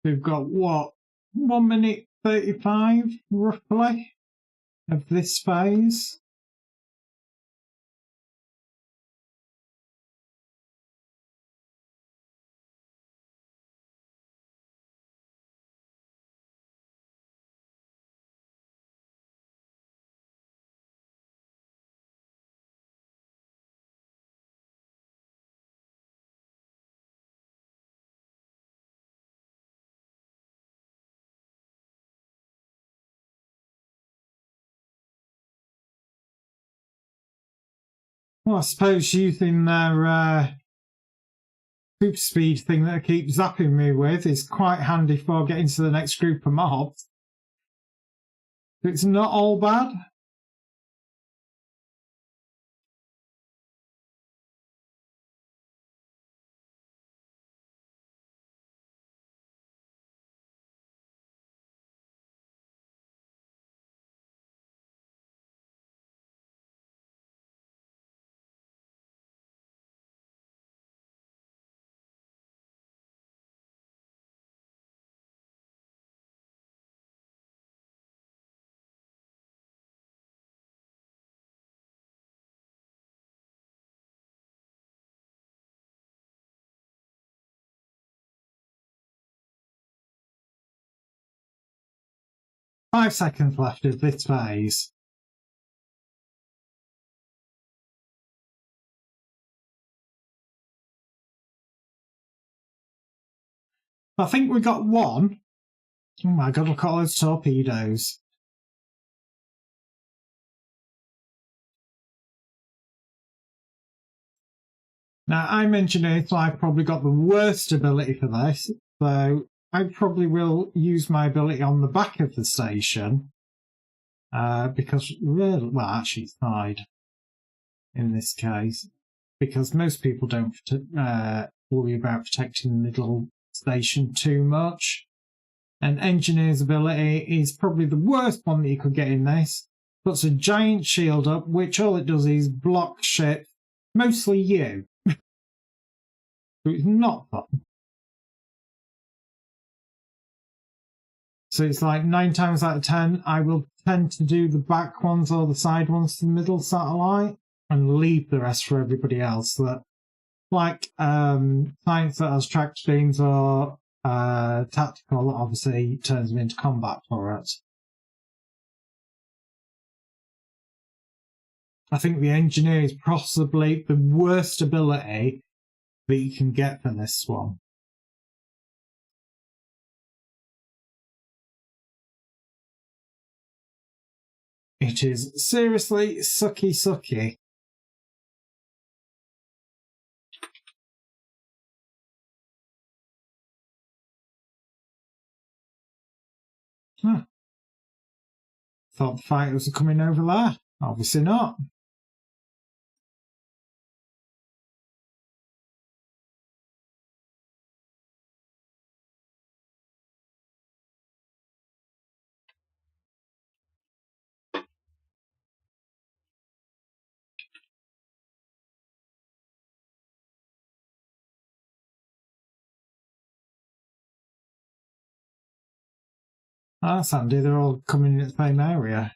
we've got, what, 1 minute 35, roughly, of this phase. Well, I suppose using their super speed thing that I keep zapping me with is quite handy for getting to the next group of mobs. It's not all bad. Five seconds left of this phase. I think we got one. Oh my god, look at all those torpedoes. Now, I'm engineer, so I've probably got the worst ability for this, so I probably will use my ability on the back of the station, because really, well, actually it's side in this case, because most people don't worry about protecting the middle station too much. And engineer's ability is probably the worst one that you could get in this. Puts a giant shield up, which all it does is block shit, mostly you. So it's not fun. So it's like 9 times out of 10, I will tend to do the back ones or the side ones to the middle satellite and leave the rest for everybody else. That, like science that has tracked beams or tactical, obviously turns them into combat for it. I think the engineer is possibly the worst ability that you can get for this one. It is seriously sucky. Huh. Thought the fighters were coming over there. Obviously not. That's handy, they're all coming in the same area.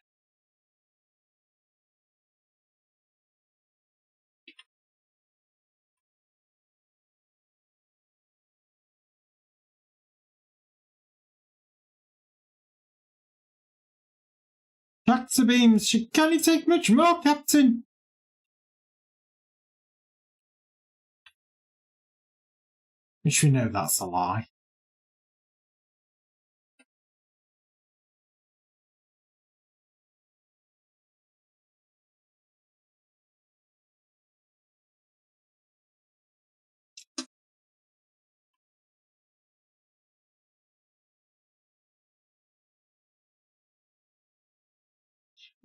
Tractor beams, she can't take much more, Captain. Which we know that's a lie.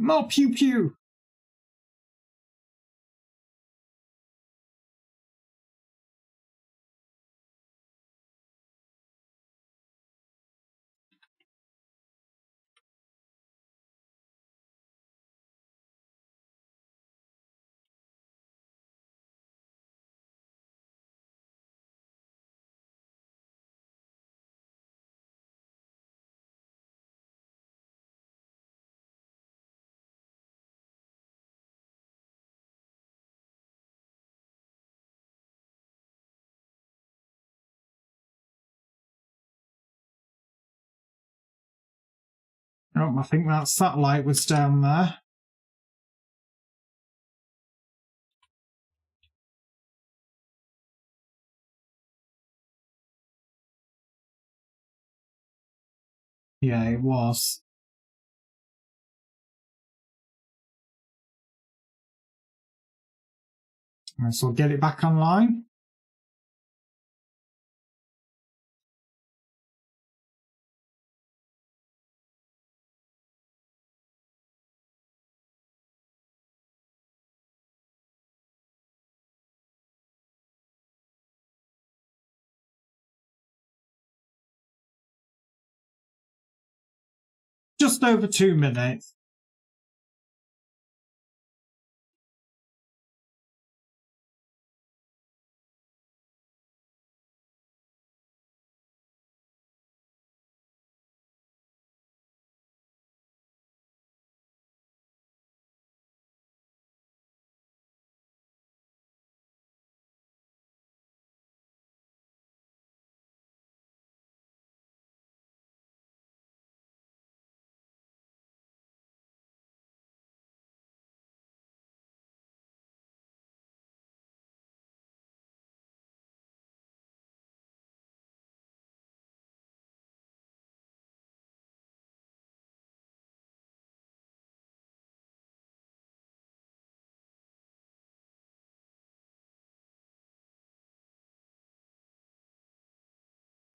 More pew pew. Oh, I think that satellite was down there. Yeah, it was. So we'll get it back online. Just over 2 minutes.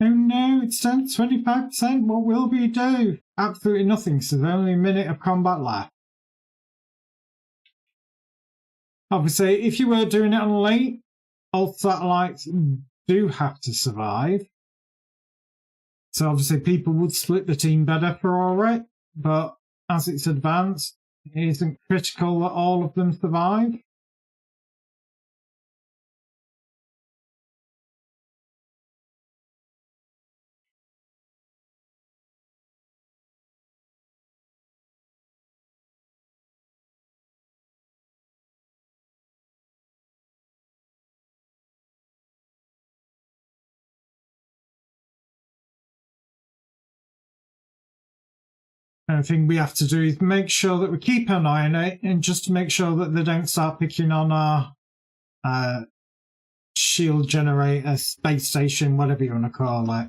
Oh no, it's down to 25%. What will we do? Absolutely nothing, so there's only a minute of combat left. Obviously, if you were doing it on late, all satellites do have to survive. So obviously people would split the team better for it, but as it's advanced, it isn't critical that all of them survive. And the thing we have to do is make sure that we keep an eye on it, and just to make sure that they don't start picking on our shield generator, space station, whatever you want to call it.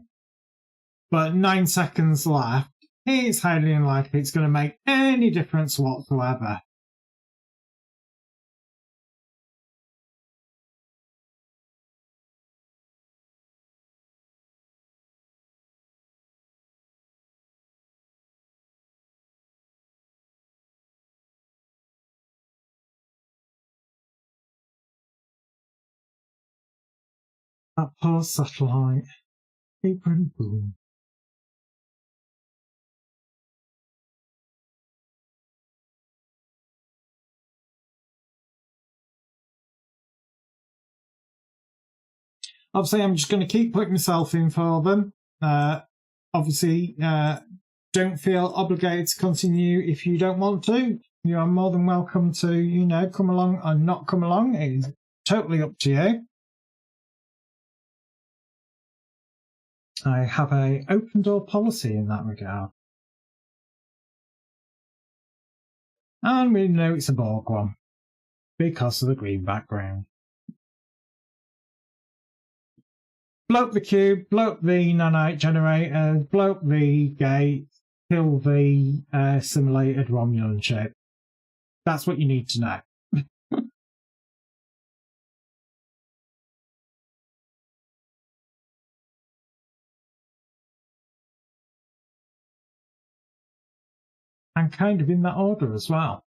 But 9 seconds left. It's highly unlikely it's going to make any difference whatsoever. That poor satellite. Apron boom. Obviously, I'm just going to keep putting myself in for them. Obviously, don't feel obligated to continue if you don't want to. You are more than welcome to, come along or not come along. It is totally up to you. I have a open door policy in that regard. And we know it's a Borg one because of the green background. Blow up the cube, blow up the nanite generator, blow up the gate, kill the simulated Romulan ship. That's what you need to know. And kind of in that order as well.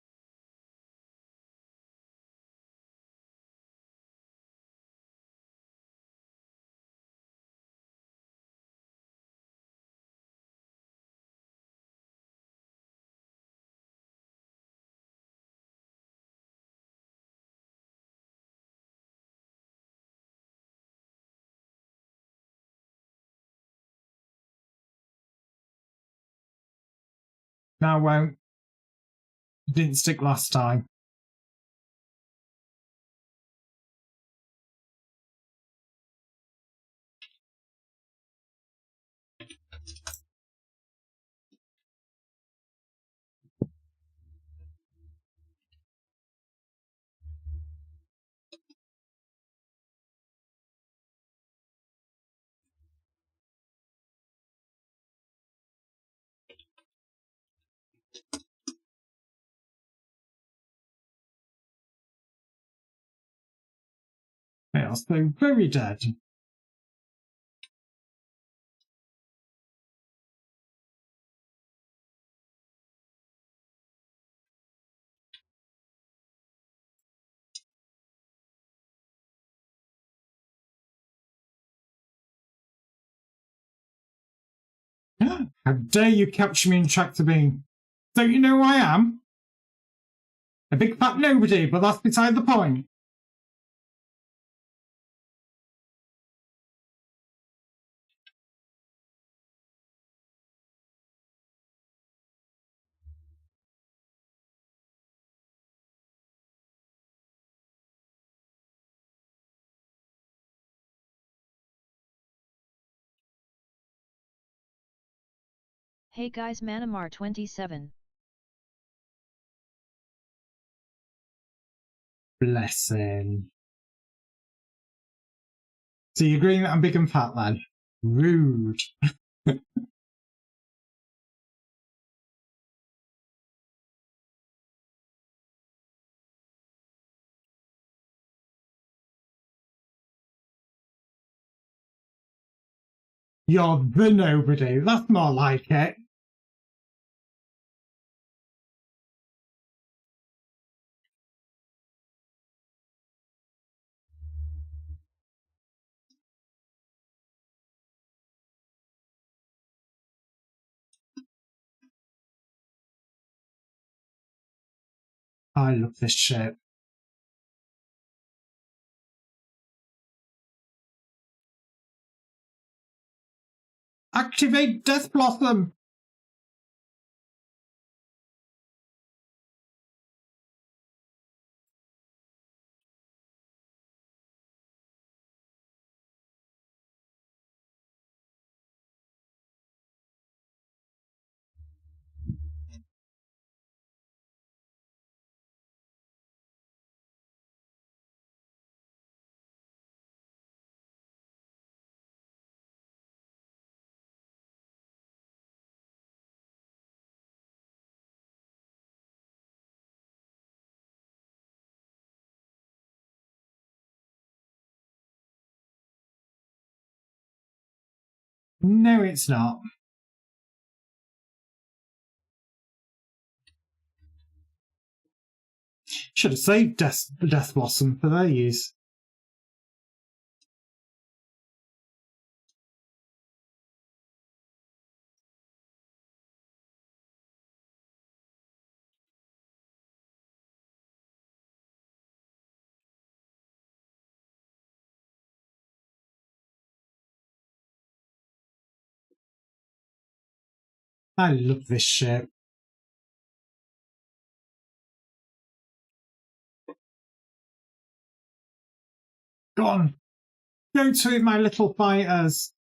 Now won't. Didn't stick last time. They are so very dead. How dare you capture me in tractor beam? Don't you know who I am? A big fat nobody, but that's beside the point. Hey guys, Manamar 27. Bless him. So you're agreeing that I'm big and fat then? Rude. You're the nobody. That's more like it. I love this shit. Activate Death Blossom! No, it's not. Should have saved Death Blossom for their use. I love this shit. Go on. Go to it, my little fighters.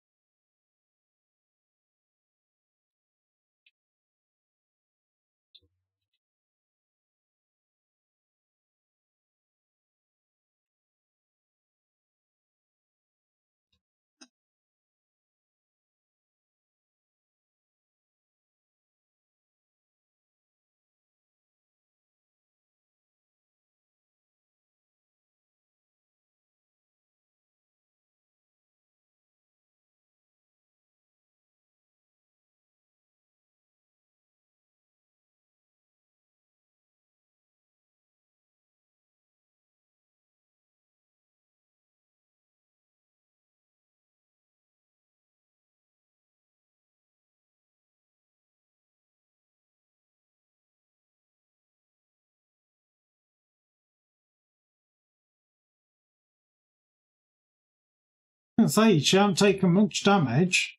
I say, you shan't take much damage.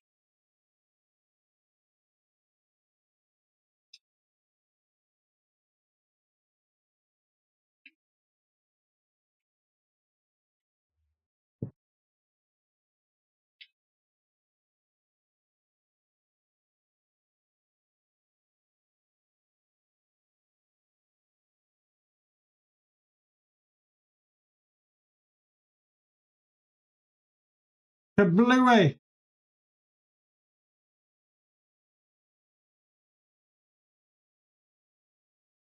Kablooey!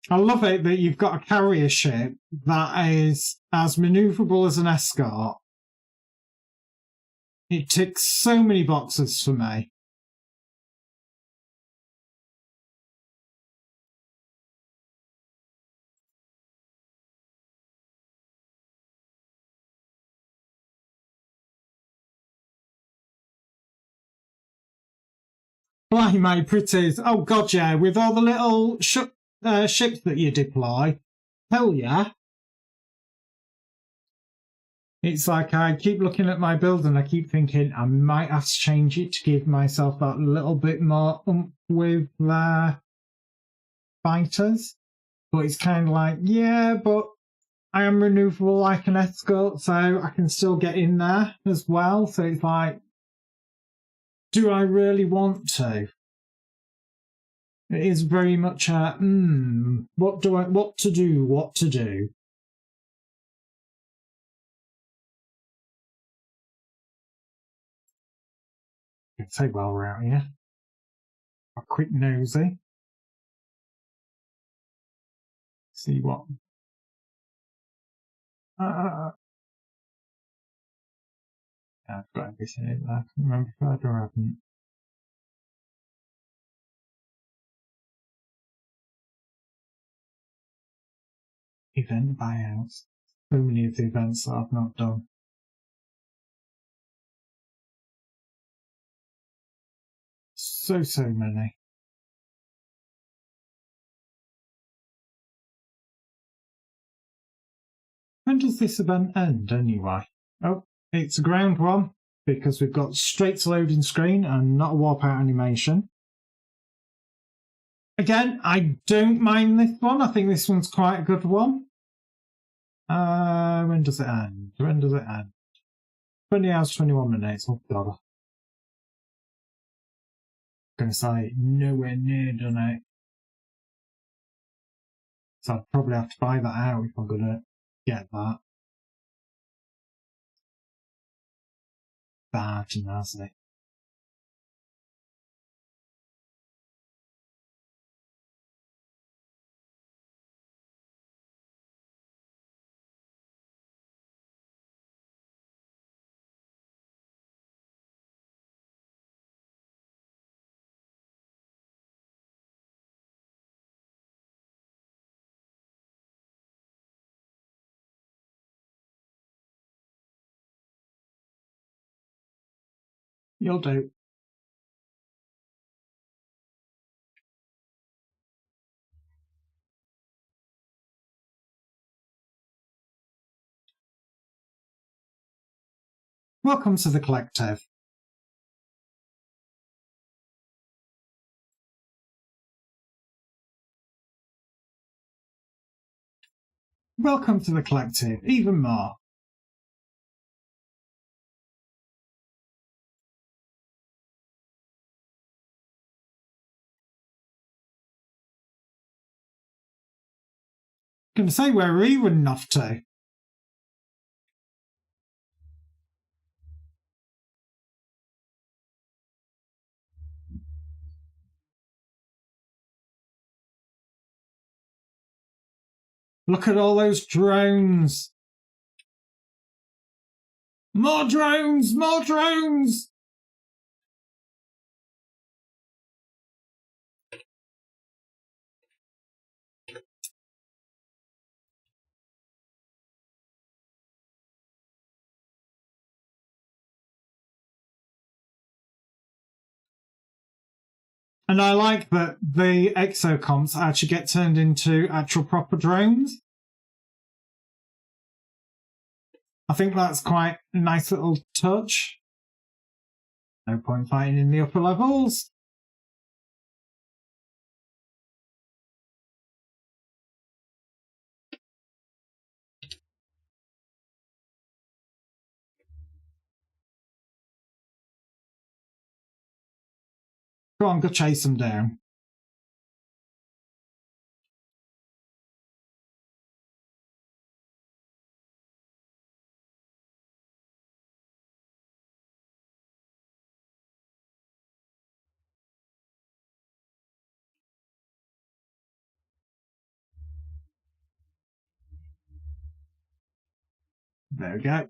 I love it that you've got a carrier ship that is as maneuverable as an escort, It ticks so many boxes for me. Fly my pretties. Oh god, yeah, with all the little ships that you deploy. Hell yeah. It's like I keep looking at my build and I keep thinking I might have to change it to give myself that little bit more oomph with fighters. But it's kind of like, yeah, but I am renewable like an escort, so I can still get in there as well. So it's like, do I really want to? It is very much a, what to do. I'd say while we're out here, a quick nosy. See what. I've got everything in there. I can't remember if I had or haven't. Event buyouts. So many of the events that I've not done. So many. When does this event end anyway? Oh, it's a ground one because we've got straight to loading screen and not a warp out animation. Again, I don't mind this one. I think this one's quite a good one. When does it end? 20 hours, 21 minutes. Oh, God. I'm going to say nowhere near done it. So I'd probably have to buy that out if I'm going to get that. Bad nasty. You'll do. Welcome to the collective. Welcome to the collective, even more. I'm going to say where are we running off to? Look at all those drones. More drones! More drones! And I like that the exocomps actually get turned into actual proper drones. I think that's quite a nice little touch. No point fighting in the upper levels. Go on, go chase them down. There we go.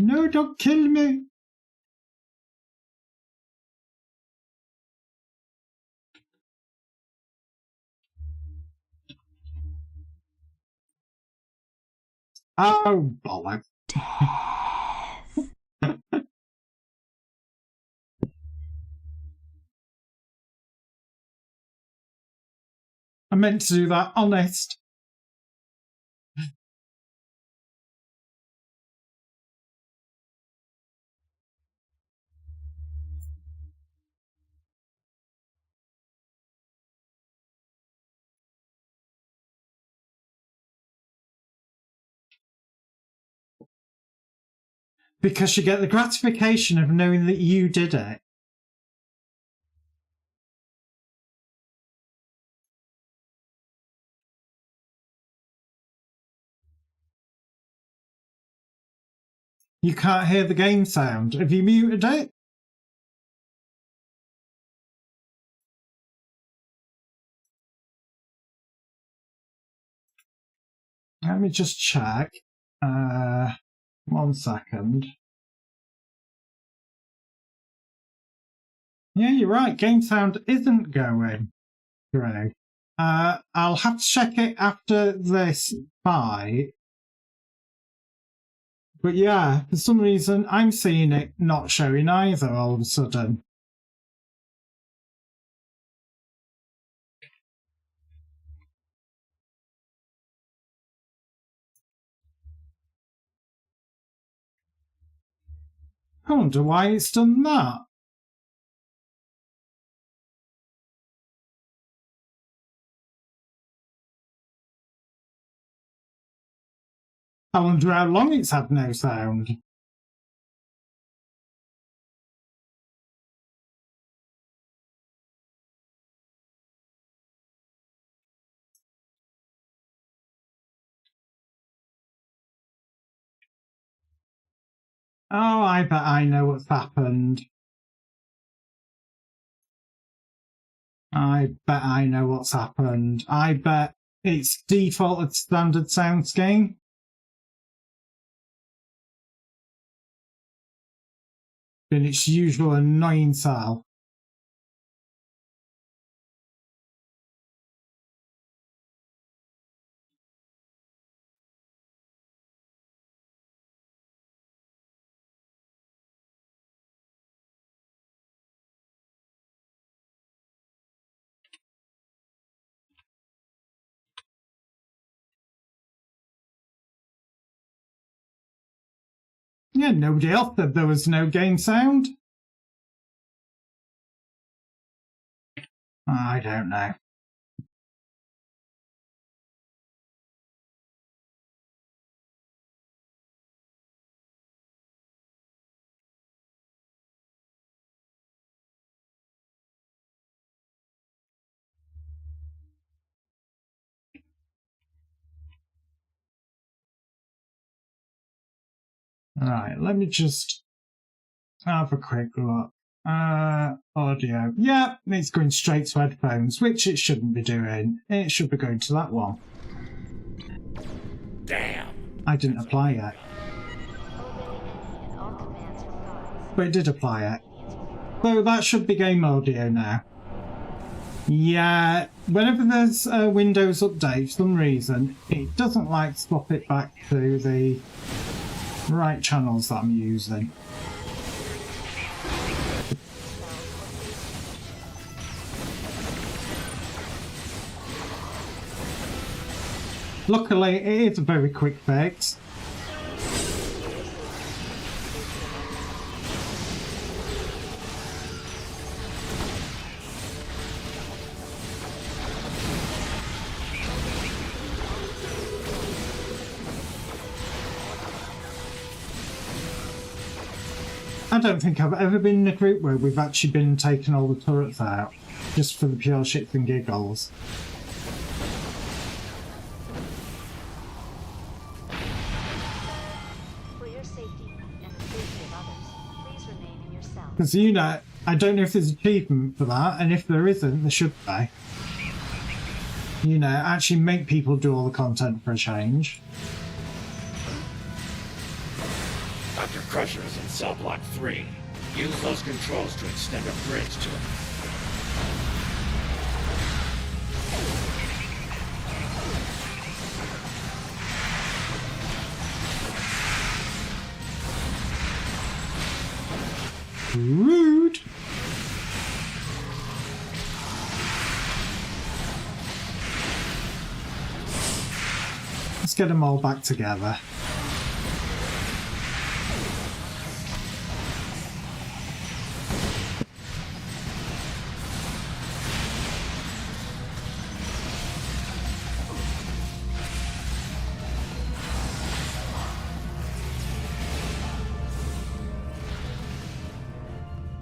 No, don't kill me. Oh, bollocks. I meant to do that, honest. Because you get the gratification of knowing that you did it. You can't hear the game sound. Have you muted it? Let me just check. 1 second. Yeah, you're right. Game sound isn't going through. I'll have to check it after this fight. But yeah, for some reason, I'm seeing it not showing either all of a sudden. I wonder why it's done that. I wonder how long it's had no sound. Oh, I bet I know what's happened. I bet I know what's happened. I bet it's defaulted standard soundscape. In its usual annoying self. Yeah, nobody else said there was no game sound. I don't know. Right, let me just have a quick look. Audio. Yeah, it's going straight to headphones, which it shouldn't be doing. It should be going to that one. Damn. I didn't apply yet. But it did apply it. So that should be game audio now. Yeah, whenever there's a Windows update, for some reason, it doesn't like to swap it back to the right channels that I'm using. Luckily, it is a very quick fix. I don't think I've ever been in a group where we've actually been taking all the turrets out, just for the pure shits and giggles. Because, you know, I don't know if there's achievement for that, and if there isn't, there should be. You know, actually make people do all the content for a change. Dr. Crusher is in cell block 3. Use those controls to extend a bridge to him. Rude. Let's get them all back together.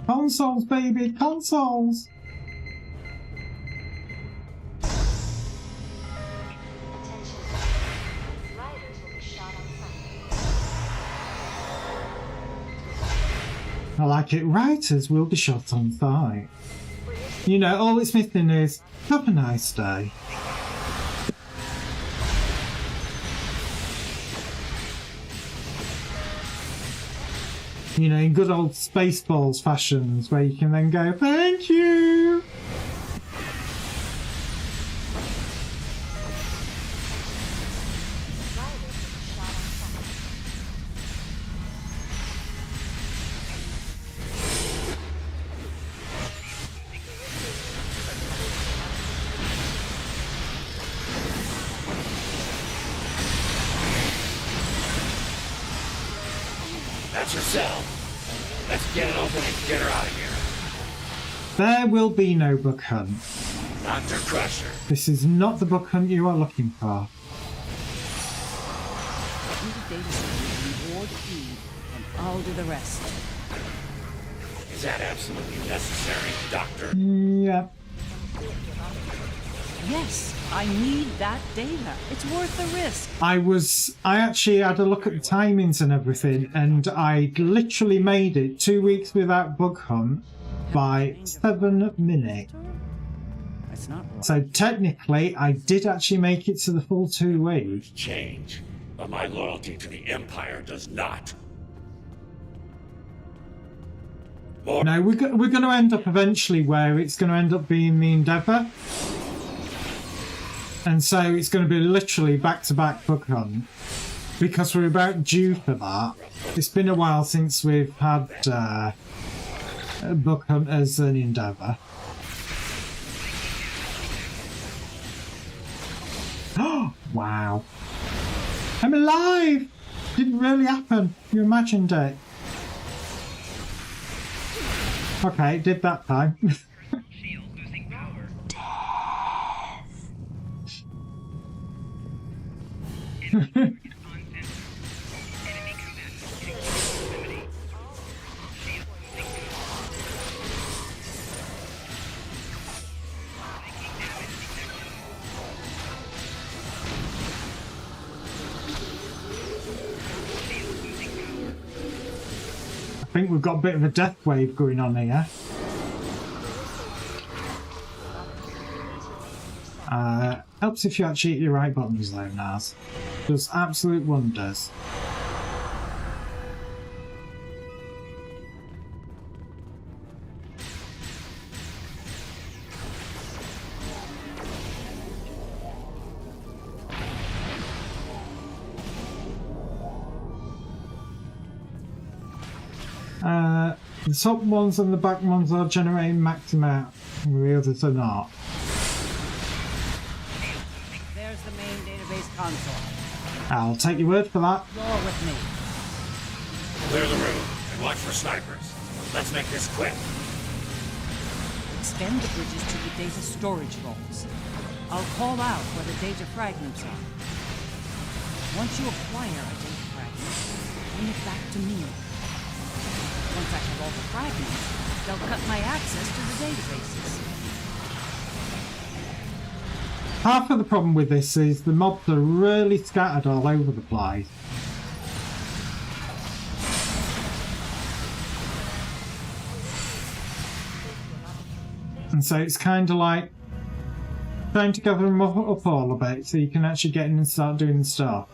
Consoles, baby, consoles! I like it. Writers will be shot on sight. You know, all it's missing is, have a nice day. You know, in good old Spaceballs fashions, where you can then go, thank you! That's your cell. Let's get it open and get her out of here. There will be no book hunt. Dr. Crusher. This is not the book hunt you are looking for. Do the data center reward E, and I'll do the rest. Is that absolutely necessary, Doctor? Yep. Yes, I need that data. It's worth the risk. I actually had a look at the timings and everything, and I literally made it 2 weeks without bug hunt by 7 minutes. That's not right. So technically, I did actually make it to the full 2 weeks. Change, but my loyalty to the Empire does not. More. No, we're going to end up eventually where it's going to end up being the Endeavour. And so it's going to be literally back-to-back book hunt, because we're about due for that. It's been a while since we've had a book hunt as an Endeavour. Oh, wow. I'm alive! Didn't really happen. You imagined it. Okay, it did that time. I think we've got a bit of a death wave going on here. Helps if you actually hit your right buttons though, Naz. Does absolute wonders. The top ones and the back ones are generating max amount, and the others are not. There's the main database console. I'll take your word for that. You're with me. Clear the room and watch for snipers. Let's make this quick. Extend the bridges to the data storage vaults. I'll call out where the data fragments are. Once you acquire a data fragment, bring it back to me. Once I have all the fragments, they'll cut my access to the databases. Half of the problem with this is the mobs are really scattered all over the place. And so it's kind of like trying to gather them up all a bit so you can actually get in and start doing stuff.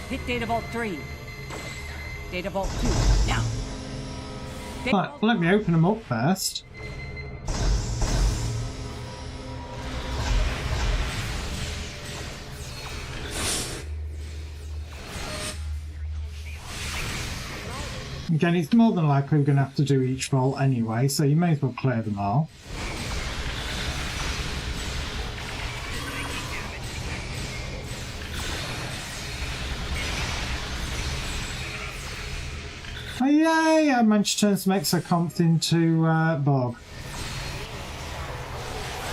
Hit Data Vault 3. Data Vault 2, now! Data Right, Vault let me open them up first. Again, it's more than likely we're going to have to do each vault anyway, so you may as well clear them all. Oh yay! I managed to turn some exocomps into Bog.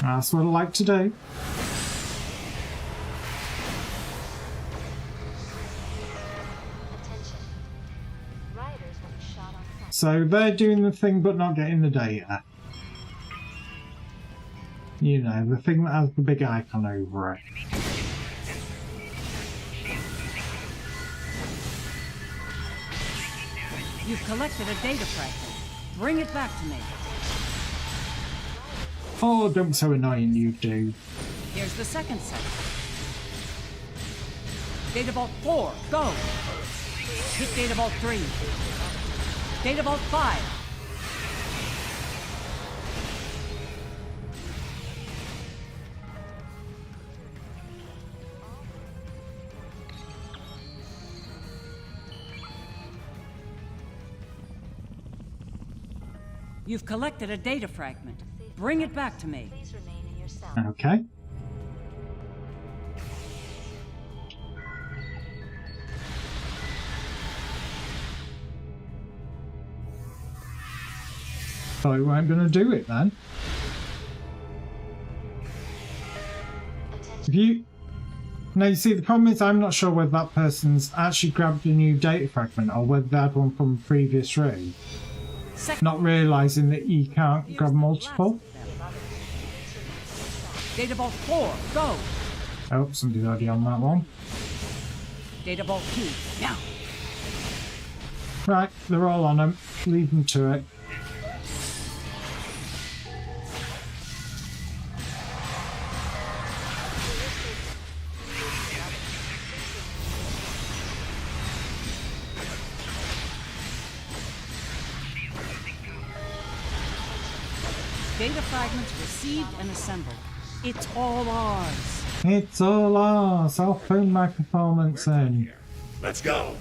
That's what I like to do. So they're doing the thing but not getting the data. You know, the thing that has the big icon over it. You've collected a data fragment. Bring it back to me. Oh, don't be so annoying, you do. Here's the second set. Data Vault 4, go! Hit Data Vault 3. Data Vault 5. You've collected a data fragment. Bring it back to me. Okay. So we weren't going to do it then. If you... Now you see, the problem is I'm not sure whether that person's actually grabbed a new data fragment or whether they had one from a previous room. Not realising that you can't grab multiple. Data Vault 4, go! Oh, somebody's already on that one. Data Vault 2, now! Right, they're all on them. Leave them to it. Data fragments received and assembled. It's all ours. It's all ours. I'll phone my performance in. Let's go.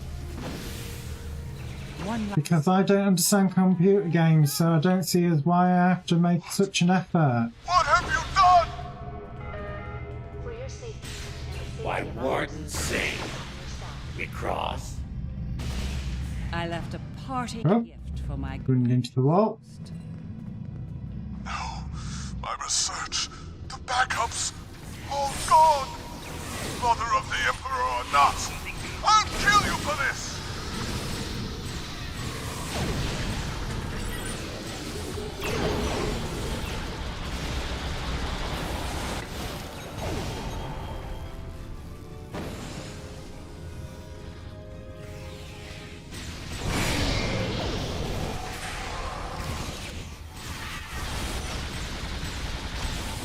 One last Because I don't understand computer games, so I don't see as why I have to make such an effort. What have you done? Why, Warden Singh. We cross. I left a parting Oh. gift for my Running into the wall. No, my research, the backups, all gone. Mother of the Emperor or not, I'll kill you for this.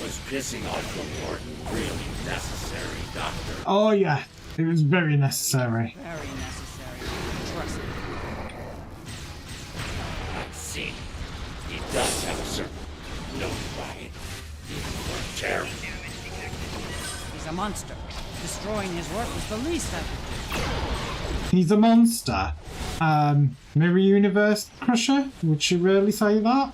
Was pissing off the warden really necessary, Doctor? Oh yeah, it was very necessary. very necessary. Trust me. I've seen. He does have a certain notoriety. He's terrible. He's a monster. Destroying his work was the least I could do. He's a monster. Mirror Universe Crusher? Would she really say that?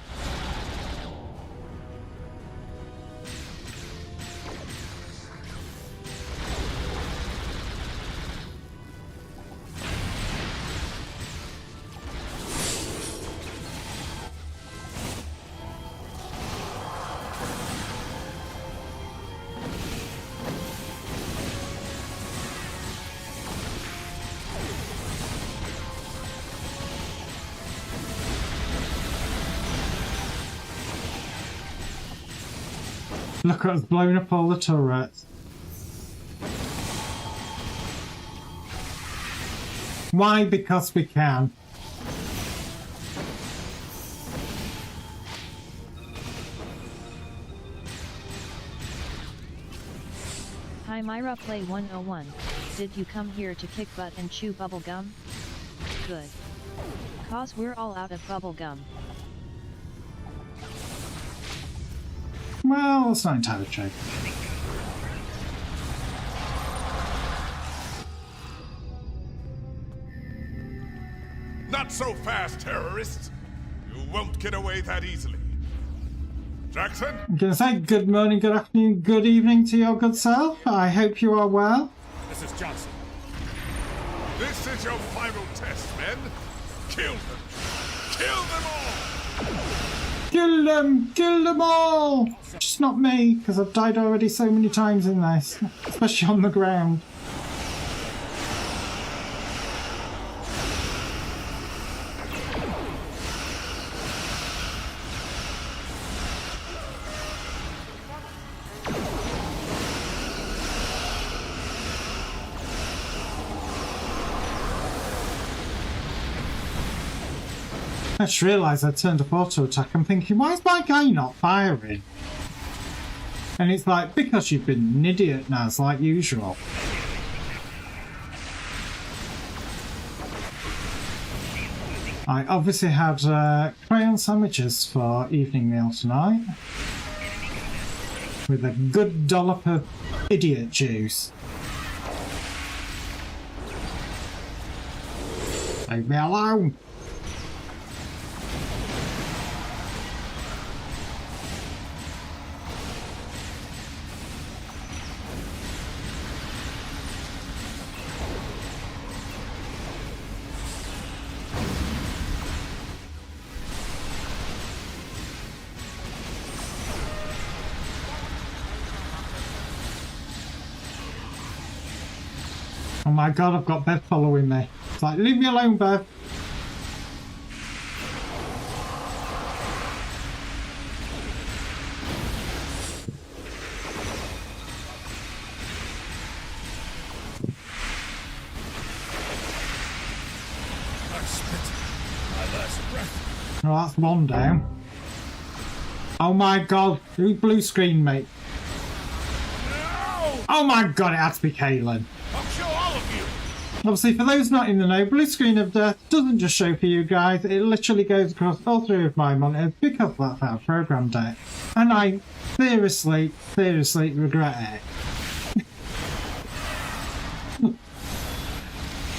Look at us blowing up all the turrets. Why? Because we can. Hi Myra Play 101. Did you come here to kick butt and chew bubblegum? Good. Cause we're all out of bubblegum. Well, that's not entirely true. Not so fast, terrorists! You won't get away that easily. Jackson? I'm going to say good morning, good afternoon, good evening to your good self. I hope you are well. This is Johnson. This is your final test, men. Kill them. Kill them all! Kill them all! Just not me, because I've died already so many times in this, especially on the ground. I just realised I turned off auto attack. I'm thinking, why is my guy not firing? And it's like, because you've been an idiot, Naz, like usual. I obviously had crayon sandwiches for evening meal tonight. With a good dollop of idiot juice. Leave me alone! Oh my god, I've got Bev following me. It's like, leave me alone, Bev. Oh, that's one down. Oh my god, who blue screen, mate? No! Oh my god, it had to be Caitlin. I'll kill all of you! Obviously, for those not in the know, blue screen of death doesn't just show for you guys, it literally goes across all three of my monitors because that's how I programmed it. And I seriously regret it.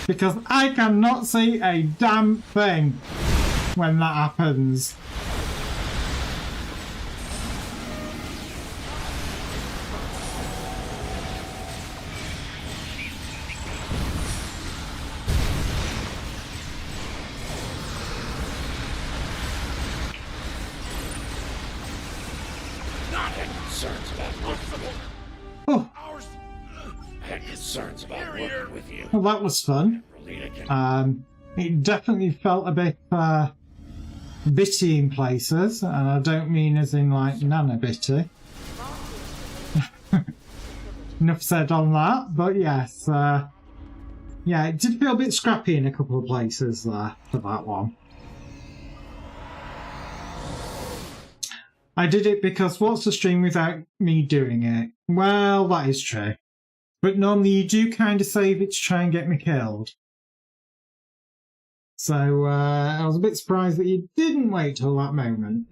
Because I cannot see a damn thing when that happens. Concerns about working. Oh, I had concerns about working with you. well, that was fun. It definitely felt a bit bitty in places, and I don't mean as in like nana bitty. Enough said on that, but yes, yeah, it did feel a bit scrappy in a couple of places there for that one. I did it because what's the stream without me doing it? Well, that is true. But normally you do kind of save it to try and get me killed. So I was a bit surprised that you didn't wait till that moment.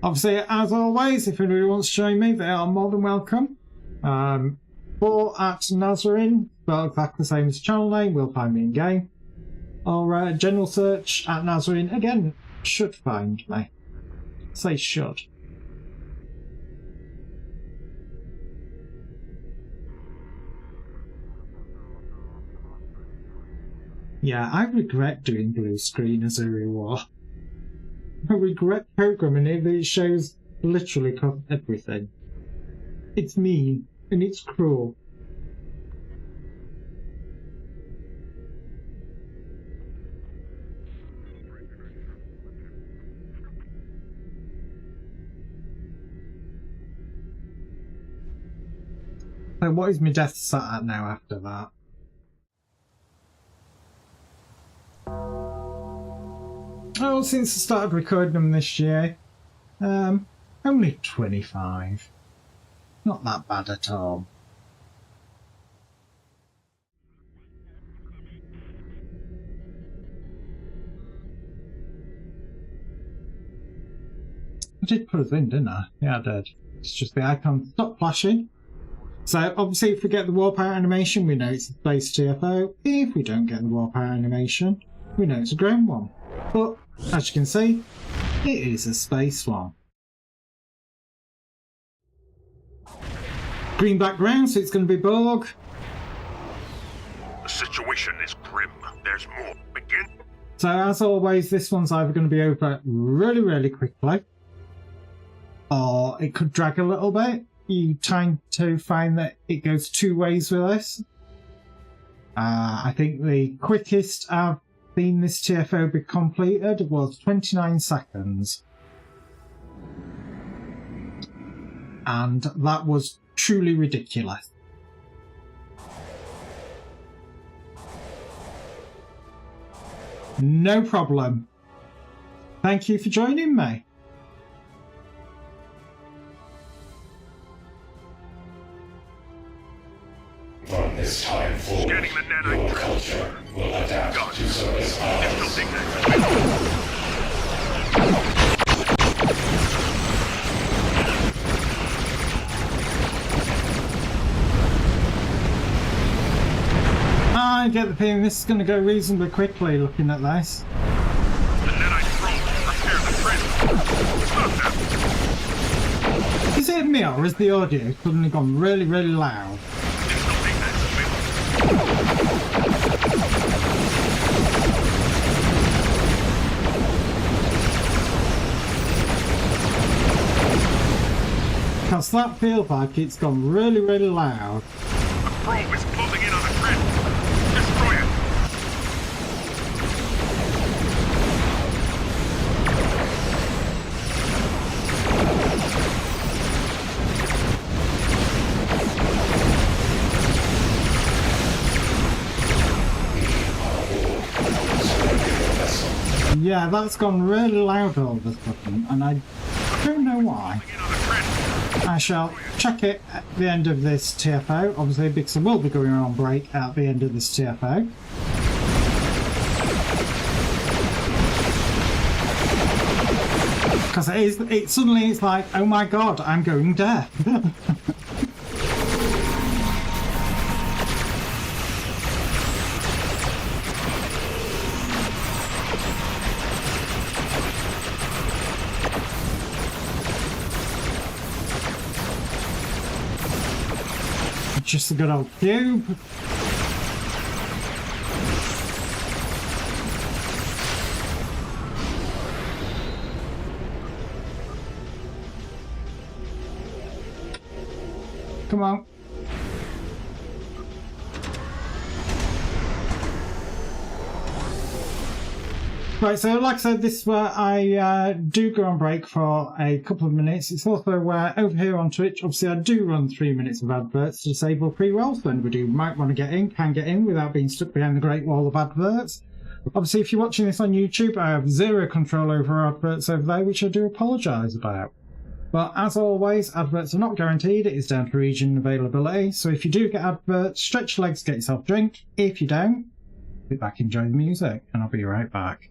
Obviously, as always, if anybody wants to join me, they are more than welcome. Or at Nazorin, spelled exactly the same as the channel name, will find me in game. Or general search at Nazorin, again, should find me. Say should. Yeah, I regret doing blue screen as a reward. I regret programming it that it shows literally everything. It's mean, and it's cruel. So what is my death sat at now after that? Oh, since I started recording them this year, only 25. Not that bad at all. I did put us in, didn't I? Yeah, I did. It's just the icon stopped flashing. So obviously if we get the warp out animation, we know it's a space TFO. If we don't get the warp out animation, we know it's a ground one. But as you can see, it is a space one. Green background, so it's going to be Borg. The situation is grim. There's more. Begin. So as always, this one's either going to be over really, really quickly, or it could drag a little bit. You tend to find that it goes two ways with this. I think the quickest I've seen this TFO be completed was 29 seconds. And that was truly ridiculous. No problem. Thank you for joining me. From this time forward, Scanning the nanite your drill. culture will adapt Got to it. service Initial ours. signature. I get the feeling this is going to go reasonably quickly looking at this. The nanite probe. Prepare the transport. Stop that. Is it me or is the audio suddenly gone really, really loud? Initial signature. Because that feels like it's gone really, really loud. The probe is closing in on the grid. Destroy it. Yeah, that's gone really loud all of a sudden, and I don't know why. In on the grid. I shall check it at the end of this TFO, obviously, because I will be going on break at the end of this TFO. Because it's like, oh my god, I'm going deaf. Just a good old cube. Come on. Right, so like I said, this is where I do go on break for a couple of minutes. It's also where, over here on Twitch, obviously I do run 3 minutes of adverts to disable pre-rolls, so anybody who might want to get in can get in without being stuck behind the great wall of adverts. Obviously, if you're watching this on YouTube, I have zero control over adverts over there, which I do apologise about. But as always, adverts are not guaranteed. It is down to region availability. So if you do get adverts, stretch your legs, get yourself a drink. If you don't, sit back, enjoy the music, and I'll be right back.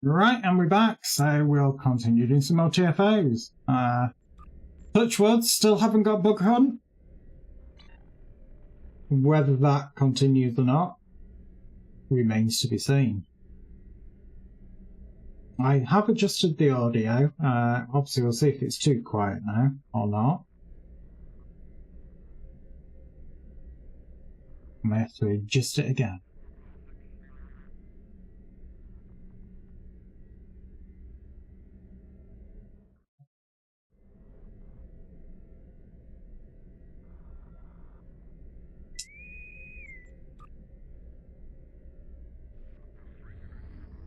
Right, and we're back, so we'll continue doing some more TFOs. Touchwood, still haven't got Bug Hunt. Whether that continues or not remains to be seen. I have adjusted the audio. Obviously, we'll see if it's too quiet now or not. I may have to adjust it again.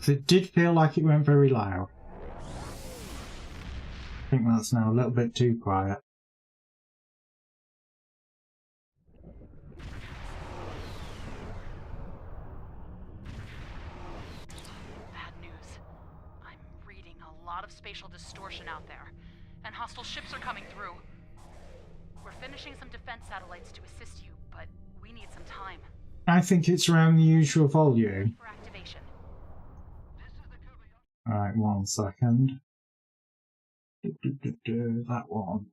It did feel like it went very loud. I think that's now a little bit too quiet. Bad news. I'm reading a lot of spatial distortion out there, and hostile ships are coming through. We're finishing some defense satellites to assist you, but we need some time. I think it's around the usual volume. For activation. Alright, 1 second. That one.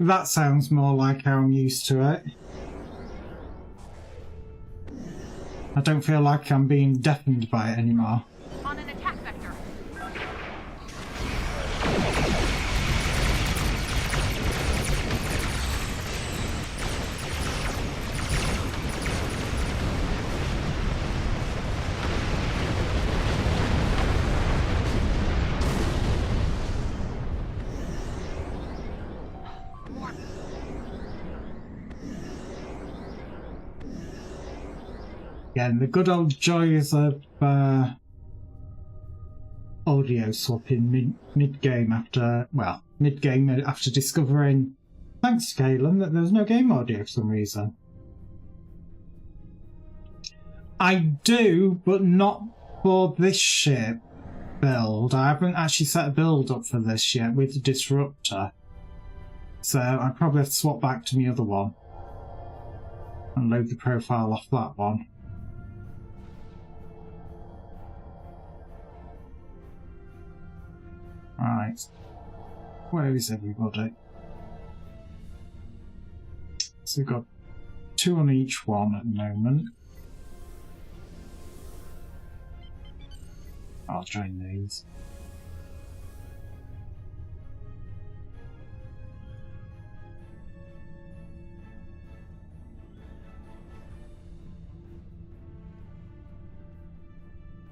That sounds more like how I'm used to it. I don't feel like I'm being deafened by it anymore. On an attack vector. Again, the good old joys of audio swapping mid-game after discovering, thanks to Kalen, that there's no game audio for some reason. I do, but not for this ship build. I haven't actually set a build up for this yet with the Disruptor. So I probably have to swap back to my other one and load the profile off that one. Right, where is everybody? So we've got 2 on each one at the moment. I'll join these.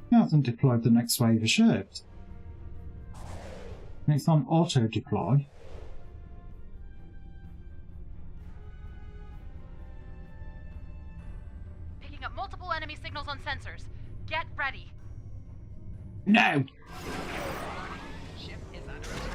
He hasn't deployed the next wave of ships. And it's on auto deploy. Picking up multiple enemy signals on sensors. Get ready. No! Ship is under attack.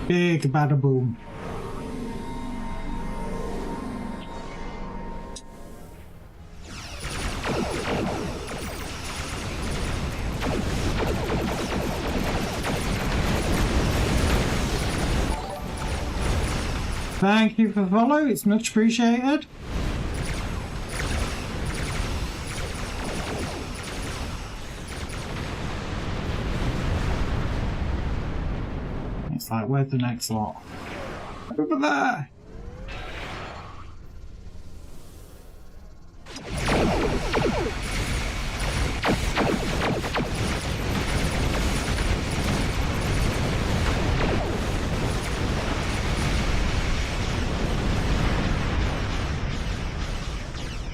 Big bada boom. Thank you for the follow, it's much appreciated. It's like, where's the next lot? Over there!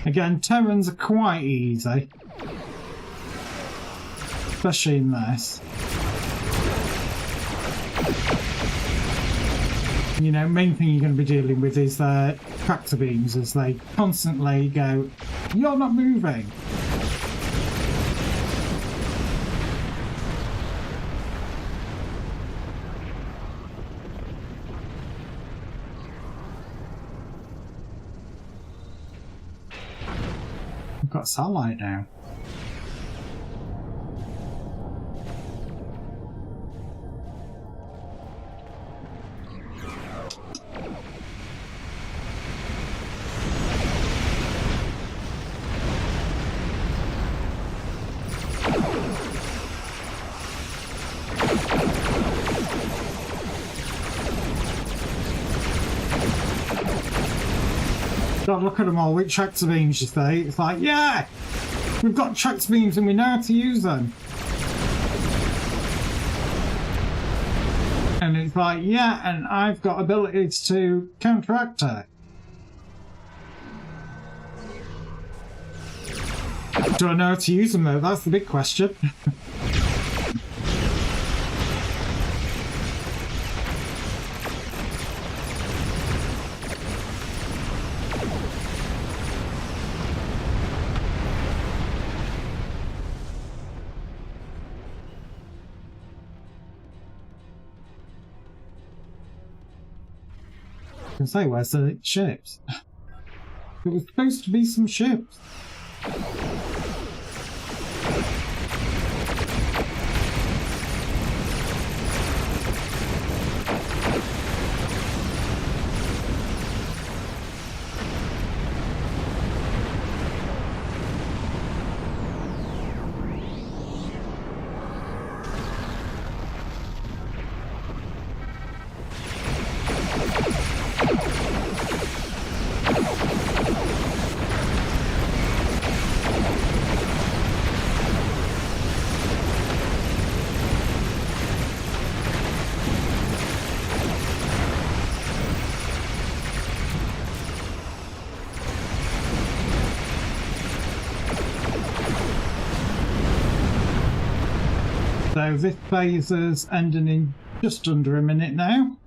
Again, Terrans are quite easy. Especially in this. You know, main thing you're going to be dealing with is their tractor beams as they constantly go, "You're not moving!" I've got satellite now. God, look at them all with tractor beams, you say. It's like, yeah! We've got tractor beams and we know how to use them. And it's like, yeah, and I've got abilities to counteract it. Do I know how to use them though? That's the big question. I can say, where's the ships? There was supposed to be some ships. So this phase is ending in just under a minute now.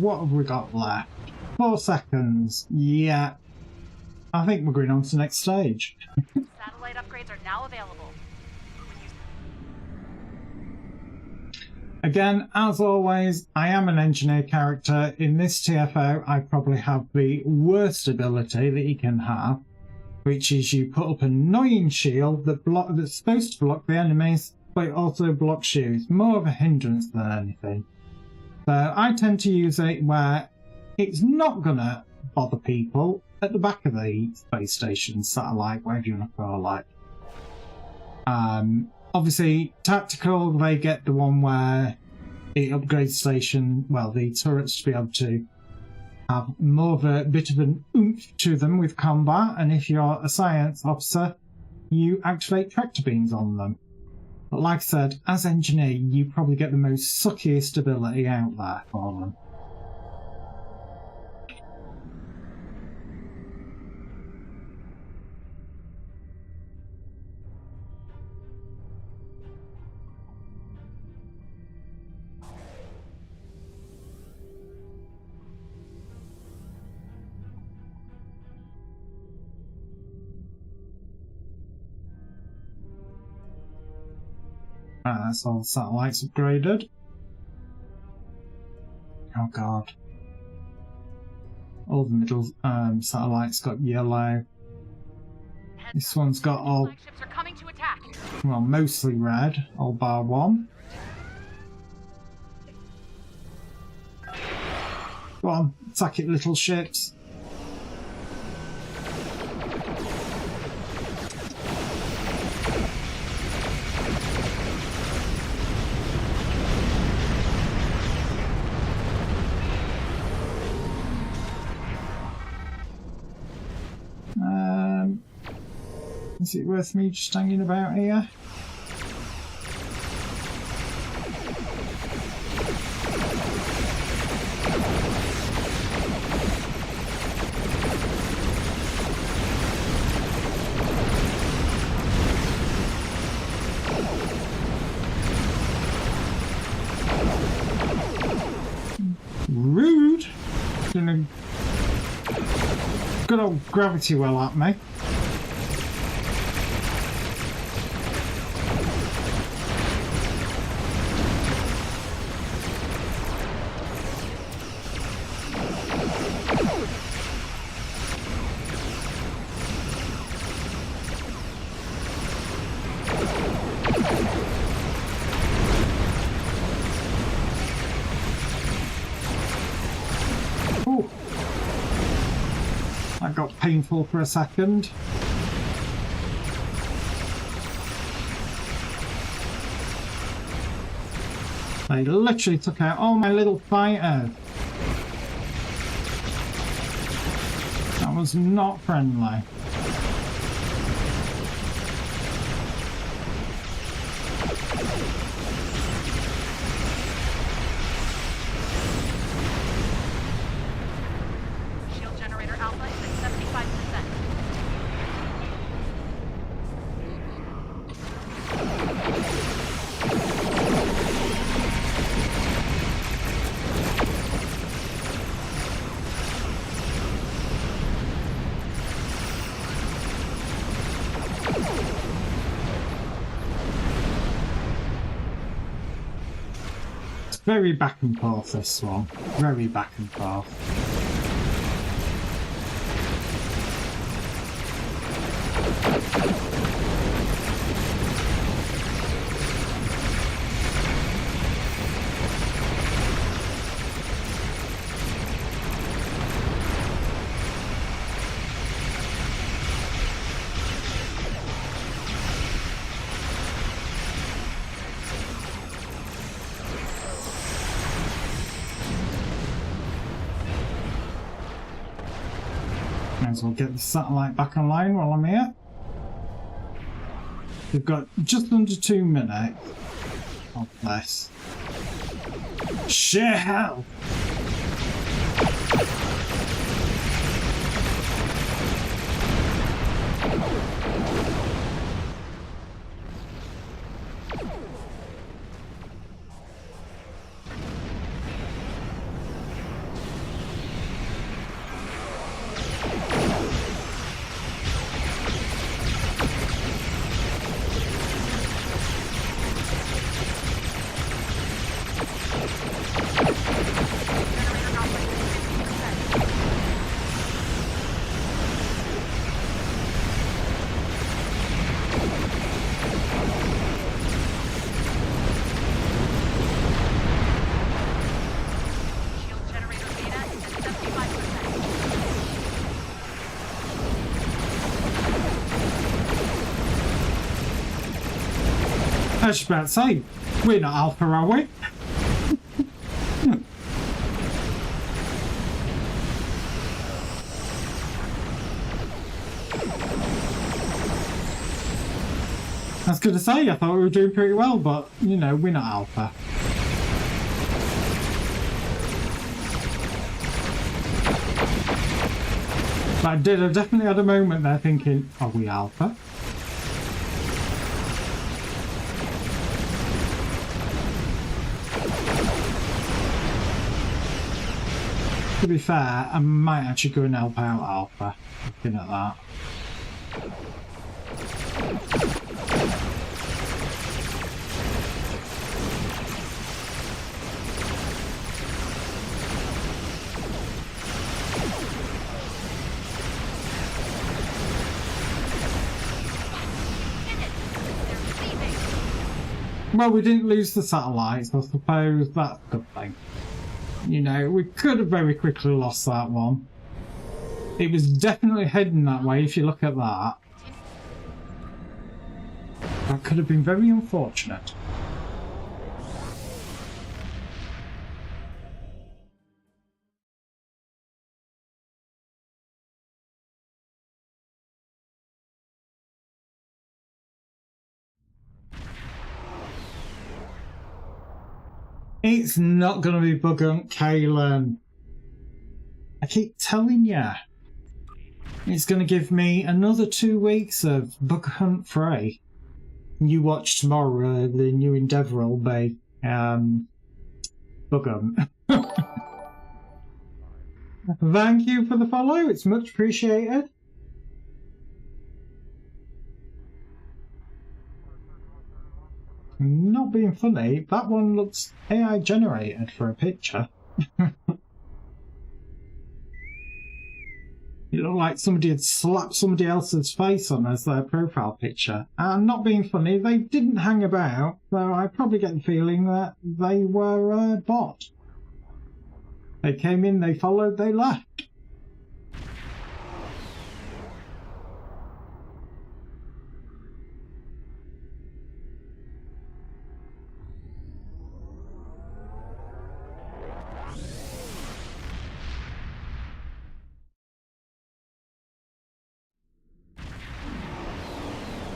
What have we got left? 4 seconds. Yeah. I think we're going on to the next stage. Satellite upgrades are now available. Again, as always, I am an engineer character. In this TFO, I probably have the worst ability that you can have, which is you put up an annoying shield that's supposed to block the enemies, but it also blocks you. It's more of a hindrance than anything. So I tend to use it where it's not going to bother people at the back of the space station, satellite, whatever you want to call it. Obviously, tactical, they get the one where it upgrades station, well, the turrets to be able to have more of a bit of an oomph to them with combat, and if you're a science officer, you activate tractor beams on them. But like I said, as engineer, you probably get the most suckiest ability out there for them. That's all the satellites upgraded. Oh god. All the middle satellites got yellow. This one's got all, Flagships are coming to attack. well, mostly red, all bar one. Go on, attack it, little ships. Is it worth me just hanging about here? Rude! Doing a good old gravity well at me. Ooh. That got painful for a second. They literally took out all my little fighters. That was not friendly. Shield generator alpha is at 75%. It's very back and forth, this one. Very back and forth. Might as well get the satellite back online while I'm here. We've got just under 2 minutes of this. Sheer hell! Shield generator beta is at 75%. I was just about to say, we're not alpha, are we? I was going to say, I thought we were doing pretty well, but, you know, we're not alpha. But I definitely had a moment there thinking, are we alpha? To be fair, I might actually go and help out alpha, looking at that. Well, we didn't lose the satellites, I suppose that's a good thing. You know, we could have very quickly lost that one. It was definitely heading that way if you look at that. That could have been very unfortunate. It's not going to be Bug Hunt Kalen. I keep telling ya. It's going to give me another 2 weeks of Bug Hunt free. You watch tomorrow, the new endeavour will be Bug Hunt. Thank you for the follow, it's much appreciated. Not being funny, that one looks AI generated for a picture. It looked like somebody had slapped somebody else's face on as their profile picture. And not being funny, they didn't hang about, so I probably get the feeling that they were a bot. They came in, they followed, they left.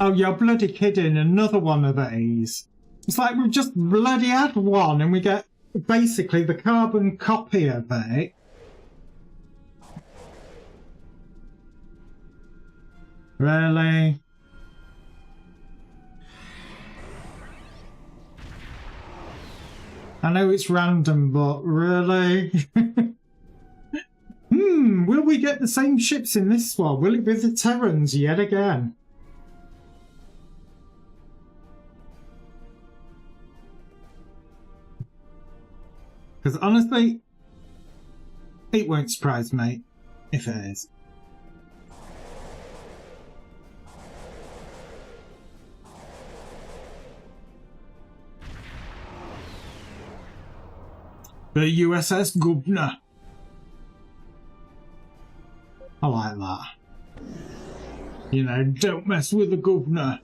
Oh, you're bloody kidding, another one of these. It's like we've just bloody had one and we get basically the carbon copy of it. Really? I know it's random, but really? Will we get the same ships in this one? Will it be the Terrans yet again? Because honestly, it won't surprise me if it is. The USS Governor. I like that. You know, don't mess with the Governor.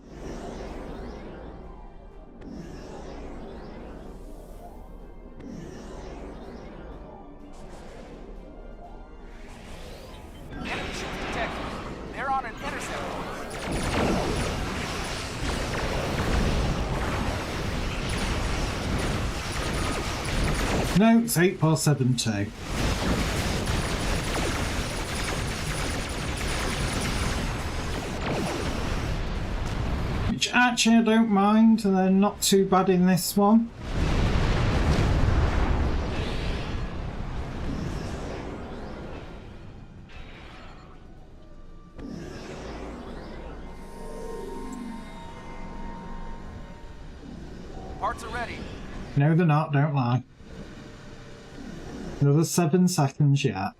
No, it's 8472. Which actually I don't mind, they're not too bad in this one. Parts are ready. No, they're not, don't lie. Another 7 seconds yet.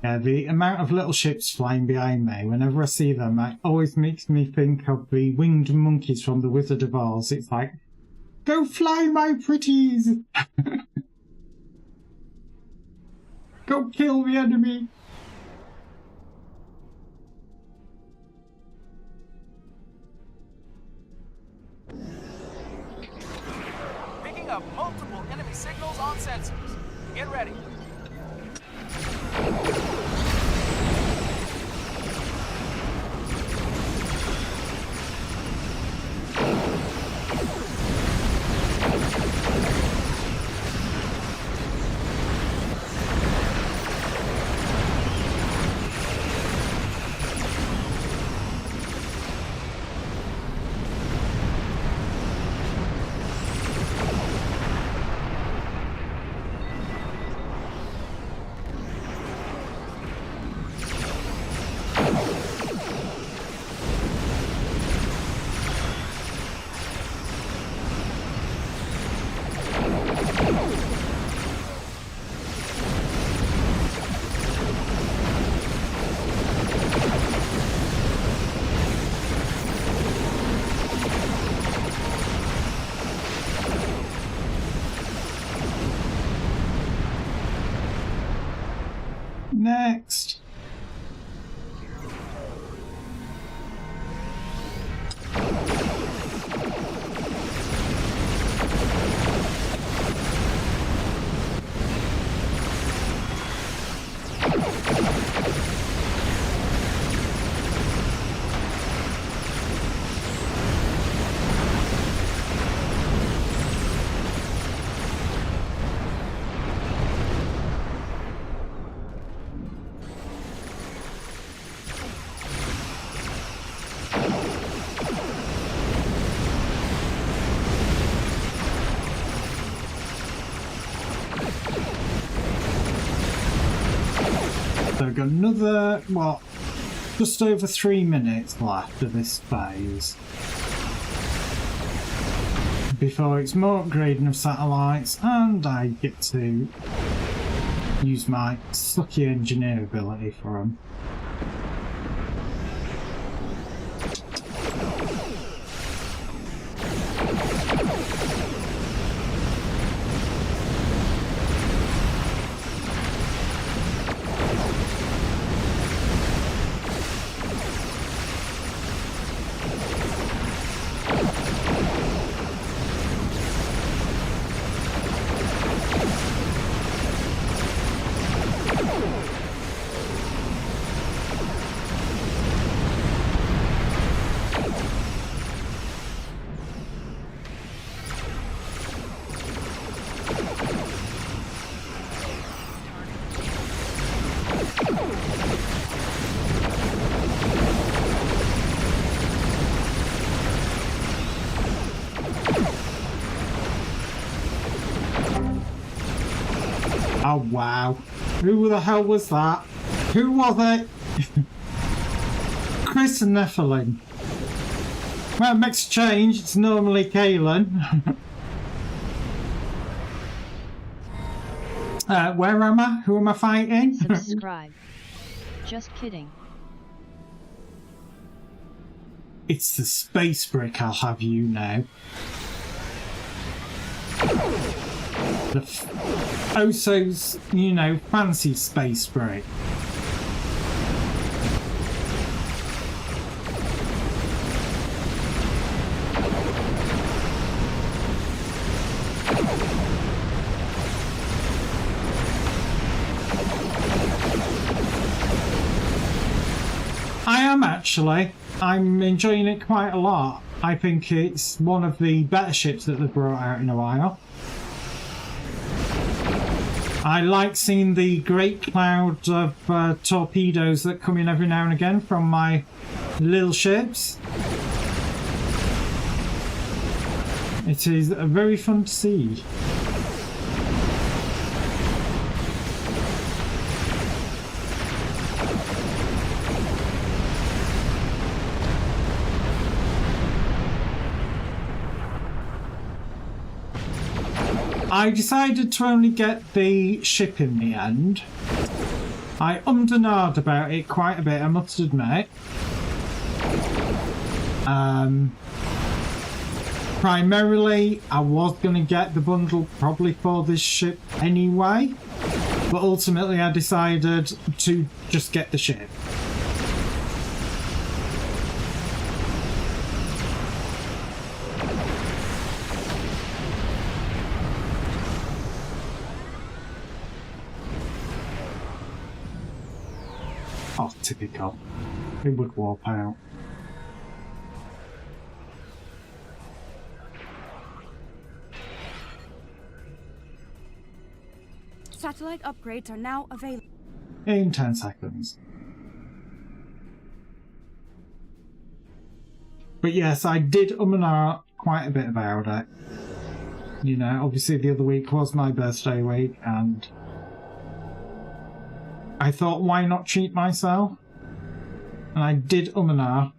Yeah, the amount of little ships flying behind me, whenever I see them, it always makes me think of the winged monkeys from the Wizard of Oz. It's like, go fly, my pretties! Go kill the enemy! Picking up multiple enemy signals on sensors. Get ready. I've got another, what, just over 3 minutes left of this phase before it's more upgrading of satellites and I get to use my sucky engineer ability for them. Oh wow, who the hell was that? Who was it? Chris Nephilim. Well, it makes a change, it's normally Kalen. Where am I? Who am I fighting? Subscribe. Just kidding. It's the space brick, I'll have you know. The oh so, you know, fancy space brick. I am actually. I'm enjoying it quite a lot. I think it's one of the better ships that they've brought out in a while. I like seeing the great cloud of torpedoes that come in every now and again from my little ships. It is very fun to see. I decided to only get the ship in the end. I ummed and ahed about it quite a bit, I must admit. Primarily, I was going to get the bundle probably for this ship anyway, but ultimately I decided to just get the ship. Oh, typical. It would warp out. Satellite upgrades are now available. In 10 seconds. But yes, I did and ah quite a bit about it. You know, obviously the other week was my birthday week, and I thought, why not treat myself? And I did and ah.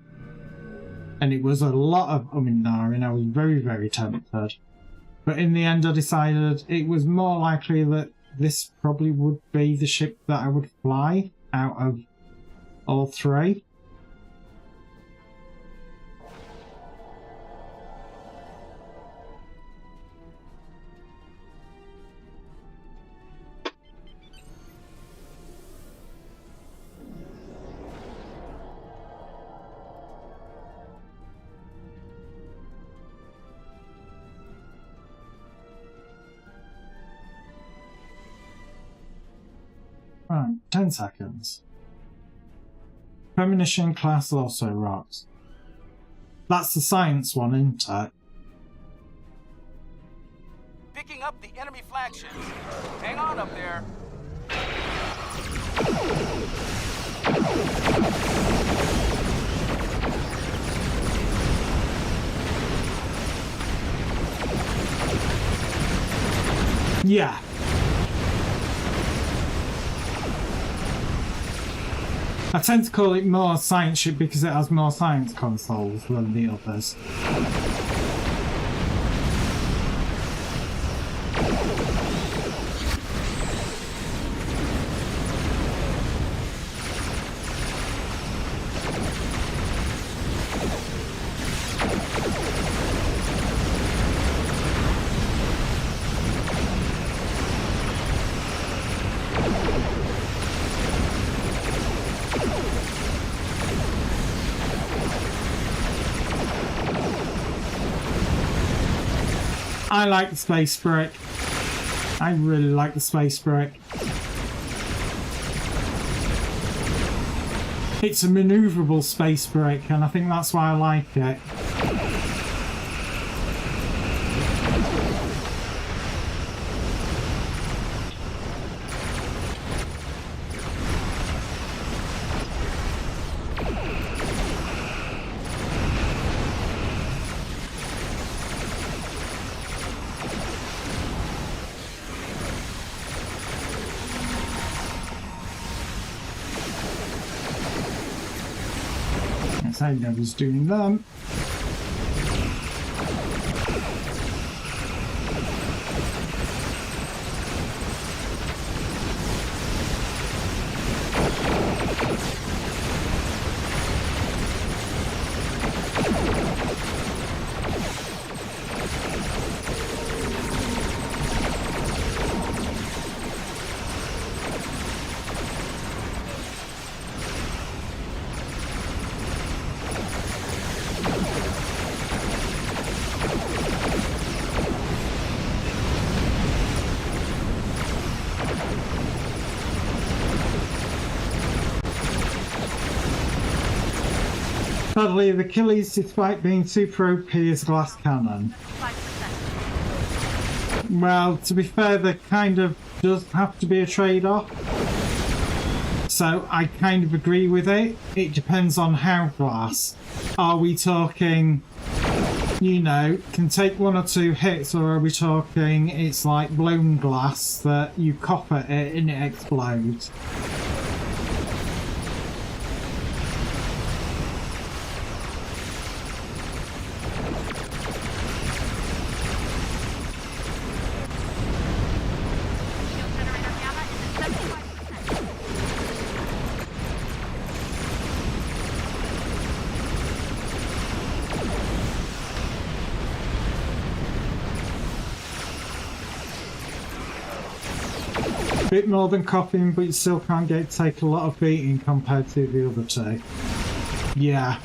And it was a lot of and ah, and I was very, very tempted. But in the end I decided it was more likely that this probably would be the ship that I would fly out of all three. Right, 10 seconds. Premonition class also rocks. That's the science one, isn't it? Picking up the enemy flagships. Hang on up there. Yeah. I tend to call it more science ship because it has more science consoles than the others. I like the space brick. I really like the space brick. It's a maneuverable space brick, and I think that's why I like it. I know who's doing them. Sadly, the Achilles, despite being super OP, is glass cannon. 5%. Well, to be fair, there kind of does have to be a trade-off. So I kind of agree with it. It depends on how glass. Are we talking, you know, can take 1 or 2 hits, or are we talking it's like blown glass that you cough at it and it explodes? Bit more than coughing, but you still can't take a lot of beating compared to the other two. Yeah.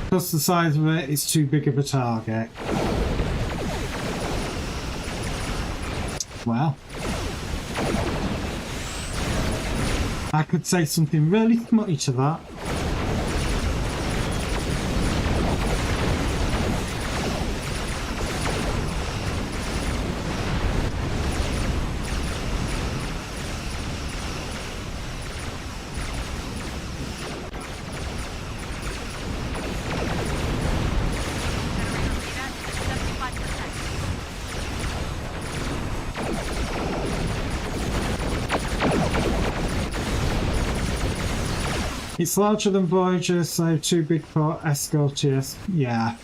Plus the size of it is too big of a target. Well. I could say something really smutty to that. It's larger than Voyager, so too big for Escortius. Yeah.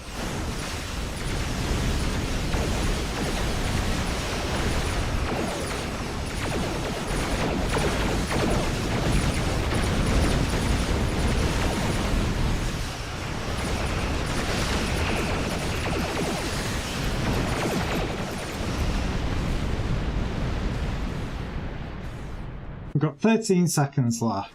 We've got 13 seconds left.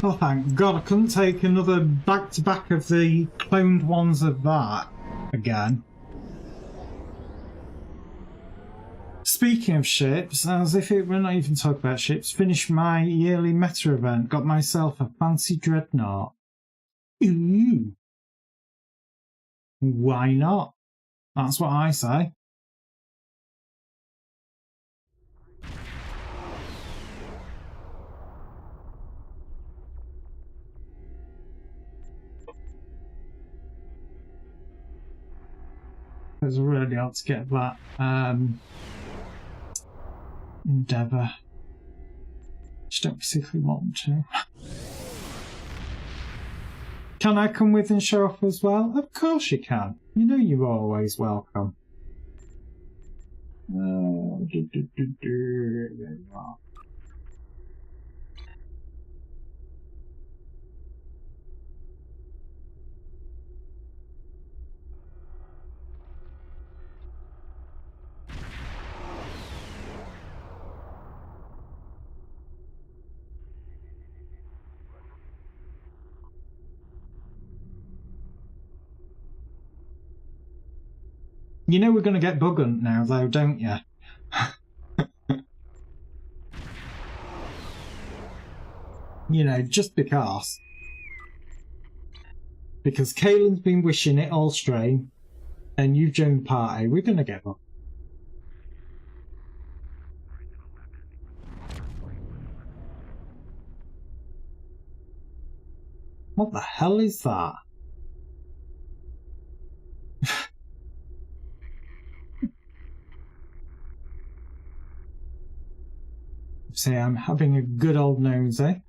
Oh, thank God, I couldn't take another back-to-back of the cloned ones of that again. Speaking of ships, as if we're not even talking about ships, finished my yearly meta event, got myself a fancy dreadnought. Ooh. Why not? That's what I say. It's really hard to get that endeavour. Just don't particularly want to. Can I come with and show off as well? Of course you can. You know you're always welcome. There you are. You know we're going to get bug hunt now, though, don't you? You know, just because. Because Kaylin's been wishing it all stream, and you've joined the party, we're going to get bug. What the hell is that? Say I'm having a good old nosy.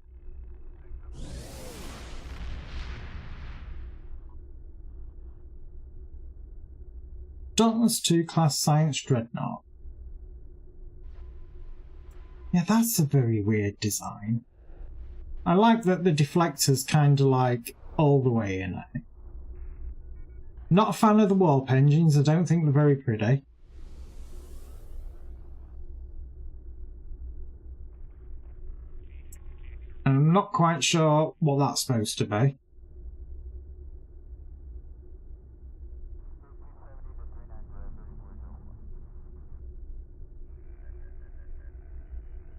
Dauntless 2 class science dreadnought. Yeah, that's a very weird design. I like that the deflector's kind of like all the way in it. Not a fan of the warp engines, I don't think they're very pretty. I'm not quite sure what that's supposed to be.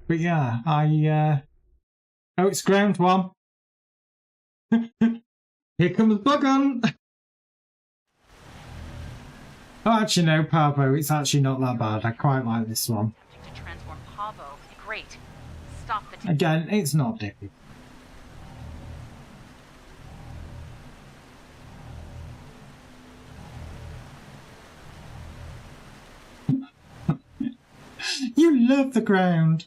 But yeah, oh, it's ground one. Here comes bug hunt. Oh, actually no, Pavo, it's actually not that bad. I quite like this one. To transform Pavo, great. Stop the Again, it's not difficult. You love the ground.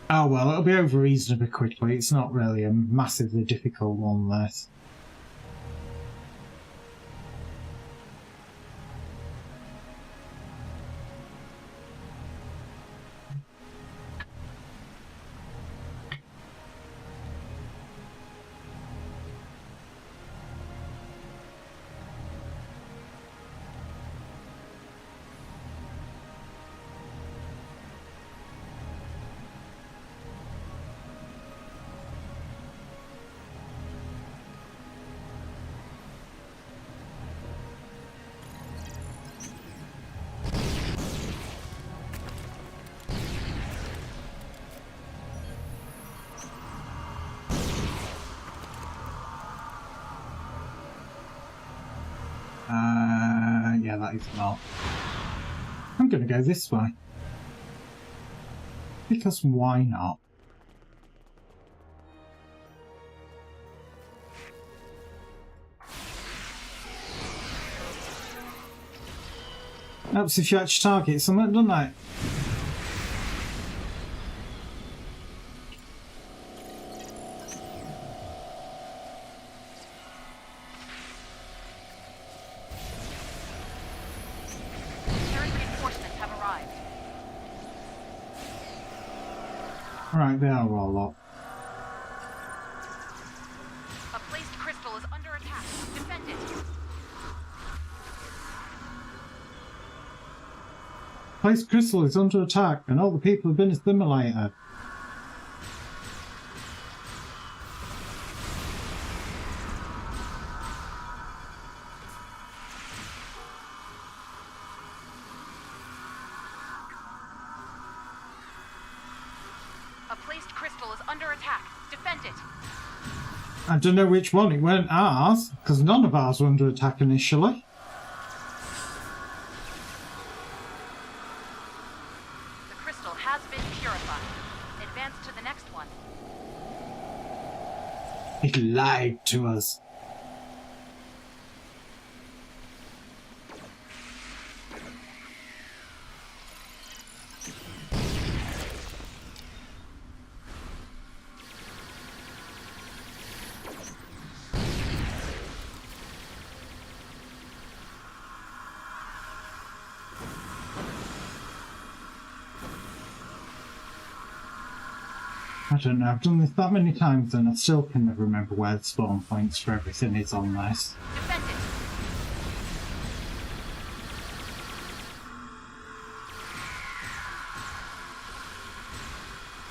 Oh well, it'll be over reasonably quickly. It's not really a massively difficult one, this. Yeah, that is not. I'm going to go this way. Because why not? Helps if you actually target something, doesn't it? Right, they are all up. A placed crystal is under attack. Defend it. placed crystal is under attack and all the people have been assimilated. A placed crystal is under attack. Defend it. I don't know which one. It weren't ours, because none of ours were under attack initially. The crystal has been purified. Advance to the next one. It lied to us. I don't know, I've done this that many times and I still can never remember where the spawn points for everything is on this. Defend it.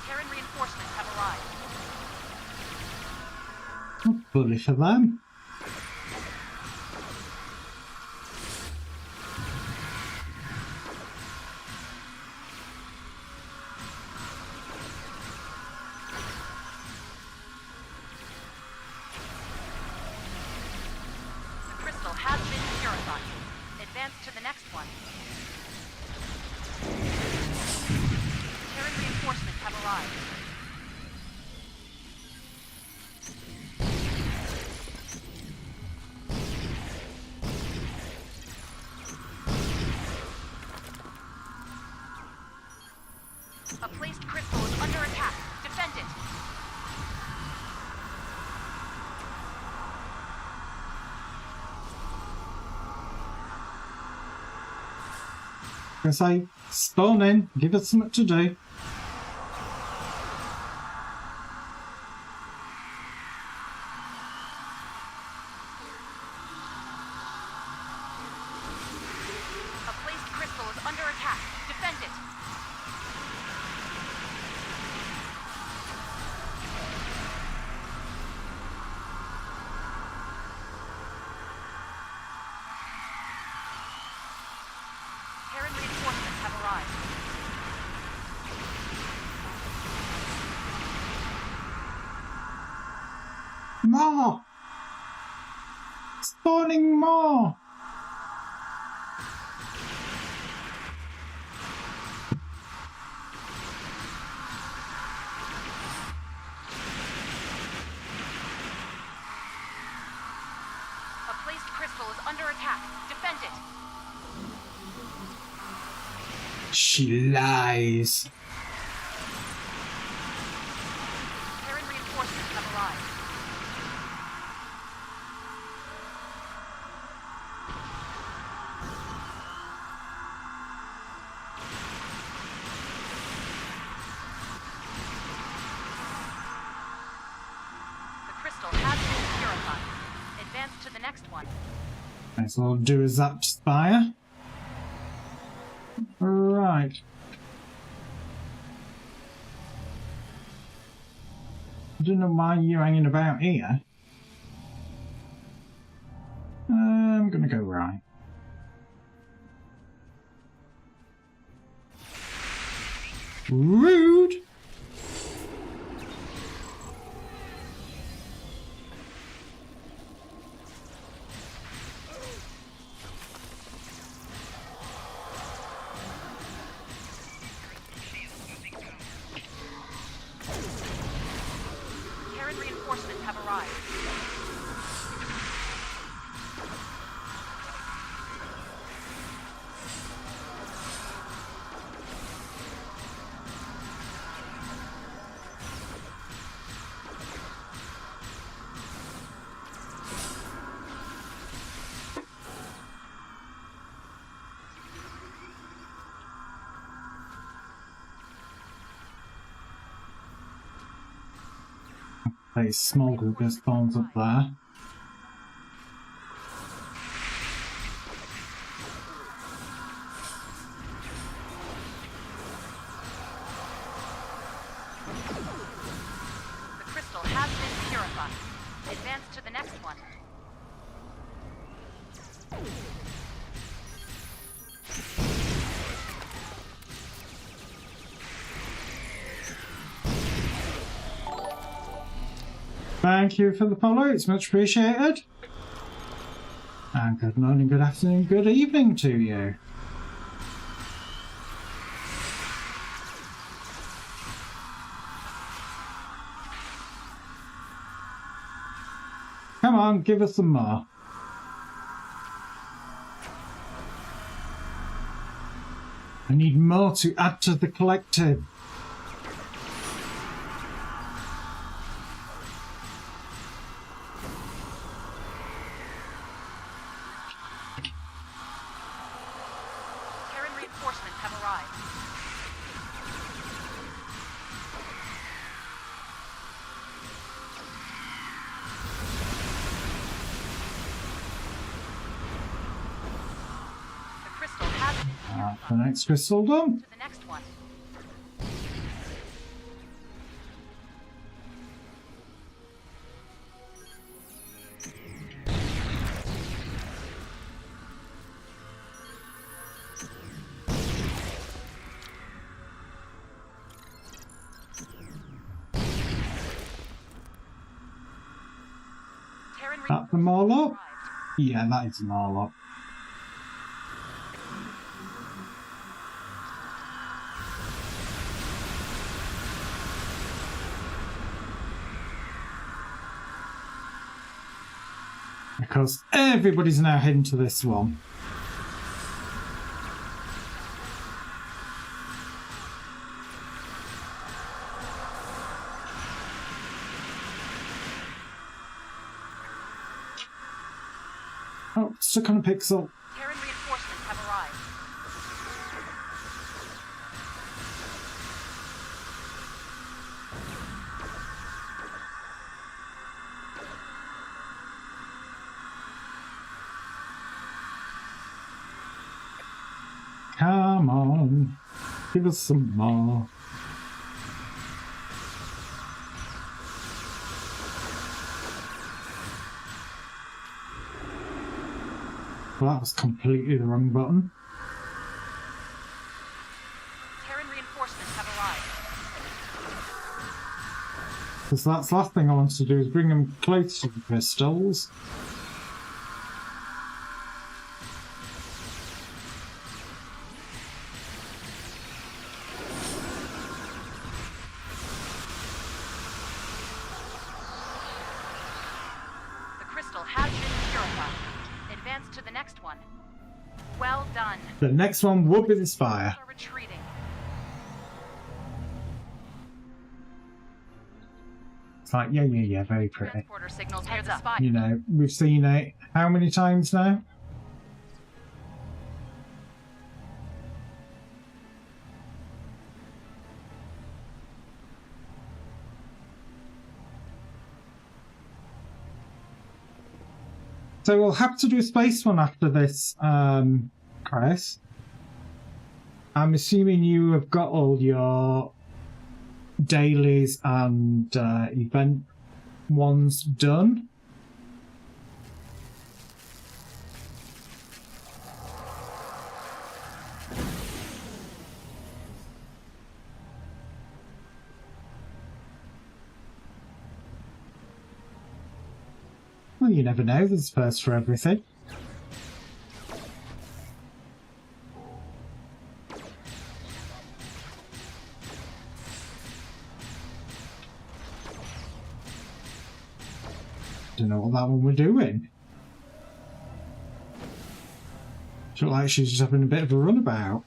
Terran reinforcements have arrived. Oh, bully for them. Has been purified. Advance to the next one. Terran reinforcements have arrived. A placed crystal is under attack. Defend it. I say, spawn in, give us something to do. A placed crystal is under attack. Defend it. Terran reinforcements have arrived. More! Spawning more! A placed crystal is under attack. Defend it. She lies. Terran reinforcements have arrived. The crystal has been purified. Advance to the next one. Might as well do a zap spire. Right. I don't know why you're hanging about here. I'm gonna go right. Rude! Terran reinforcements have arrived. A small group of spawns up there. Advance to the next one. Thank you for the follow, it's much appreciated. And good morning, good afternoon, good evening to you. Come on, give us some more. I need more to add to the collective. Terran reinforcements have arrived. The crystal has been purified. The next crystal done. To the next one. Terran That them all reinforcements up? arrived. Yeah, that is them all up. Because everybody's now heading to this one. Oh, stuck on a pixel. Terran reinforcements have arrived. Come on, give us some more. Well, that was completely the wrong button. Terran reinforcements have arrived. Because that's the last thing I wanted to do is bring them close to the crystals. The crystal has been purified. Advance to the next one. Well done. The next one would be the spire. Are retreating. It's like, yeah, very pretty. Transporter signals near the spire. You know, we've seen it how many times now? So we'll have to do a space one after this, Chris. I'm assuming you have got all your dailies and event ones done. Well, you never know, there's a first for everything. Don't know what that one we're doing. Looks like she's just having a bit of a runabout.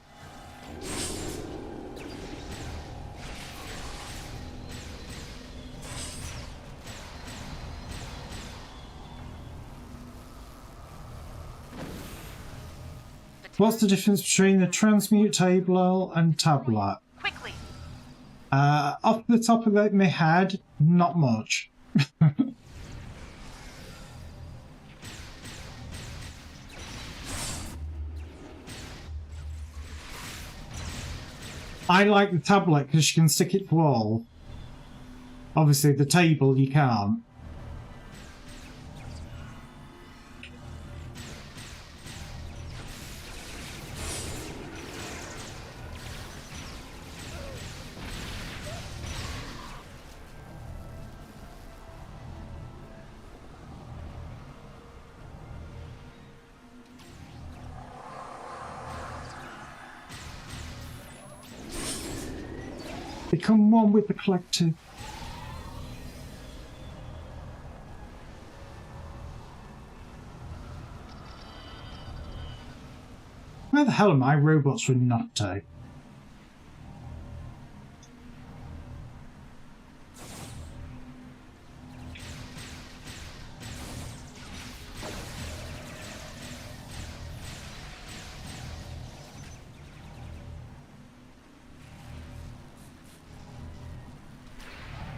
What's the difference between the transmute table and tablet? Quickly. Off the top of my head, not much. I like the tablet because you can stick it to the wall. Obviously, the table you can't. Become one with the collective. Where the hell are my robots with Nocte?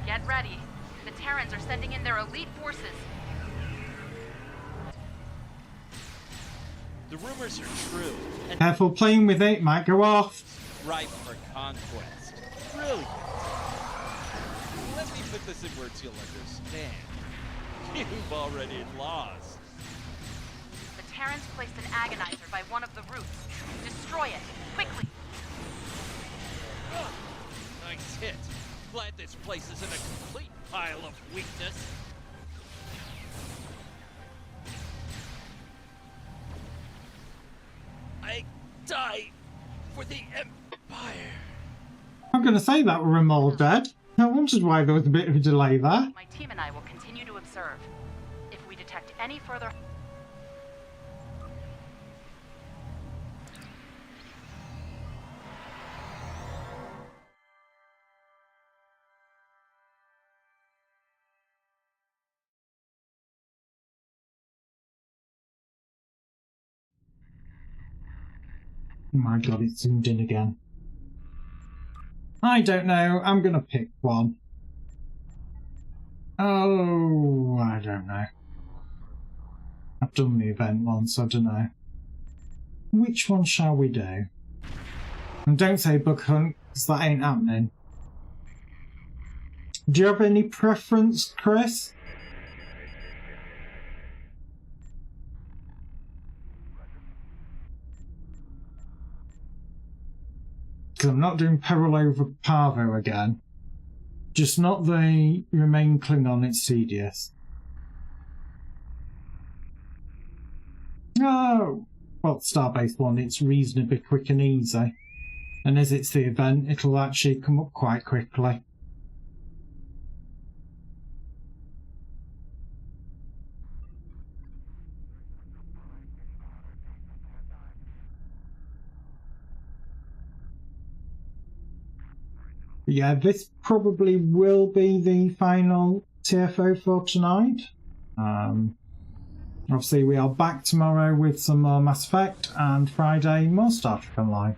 Get ready. The Terrans are sending in their elite forces. The rumors are true. And Careful, playing with it might go off. ripe for conquest. Brilliant. Let me put this in words you'll understand. You've already lost. The Terrans placed an agonizer by one of the routes. Destroy it, quickly. Oh, nice hit. Glad this place isn't a complete pile of weakness. I die for the Empire. I'm going to say that we're all dead. I wondered why there was a bit of a delay there. My team and I will continue to observe. If we detect any further... Oh my god, it's zoomed in again. I don't know. I'm going to pick one. Oh, I don't know. I've done the event once, I don't know. Which one shall we do? And don't say Bug Hunt, because that ain't happening. Do you have any preference, Chris? Because I'm not doing Peril over Parvo again. Just not the Remain Klingon, it's tedious. Oh! Well, Starbase 1, it's reasonably quick and easy. And as it's the event, it'll actually come up quite quickly. Yeah, this probably will be the final TFO for tonight. Obviously, we are back tomorrow with some more Mass Effect, and Friday more Star Trek Online.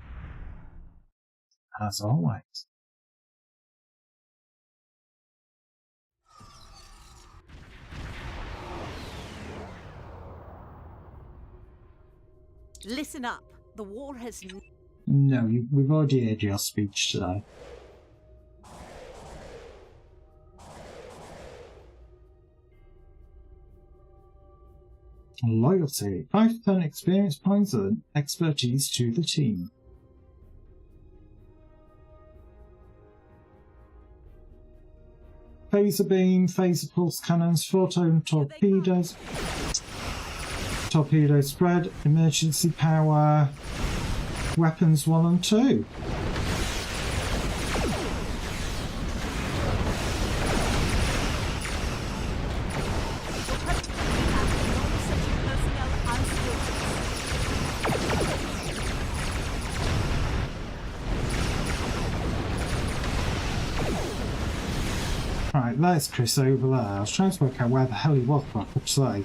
As always. Listen up. The war has... No, we've already heard your speech today. Loyalty. 5% experience points and expertise to the team. Phaser beam, phaser pulse cannons, photon torpedoes, torpedo spread, emergency power, weapons 1 and 2. Right, there's Chris over there. I was trying to work out where the hell he was, but I could say.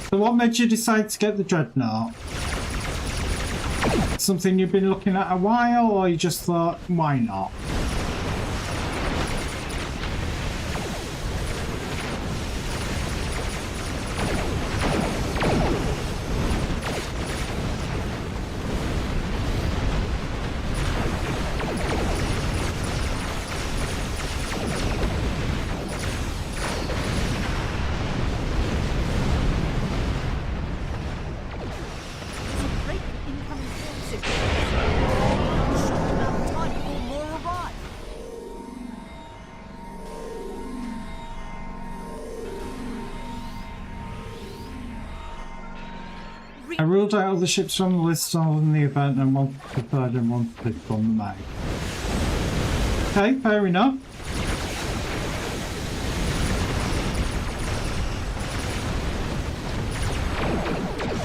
So what made you decide to get the Dreadnought? Something you've been looking at a while, or you just thought, why not? I ruled out other ships from the list on the event and one for the third and one for the fifth on the map. Okay, fair enough.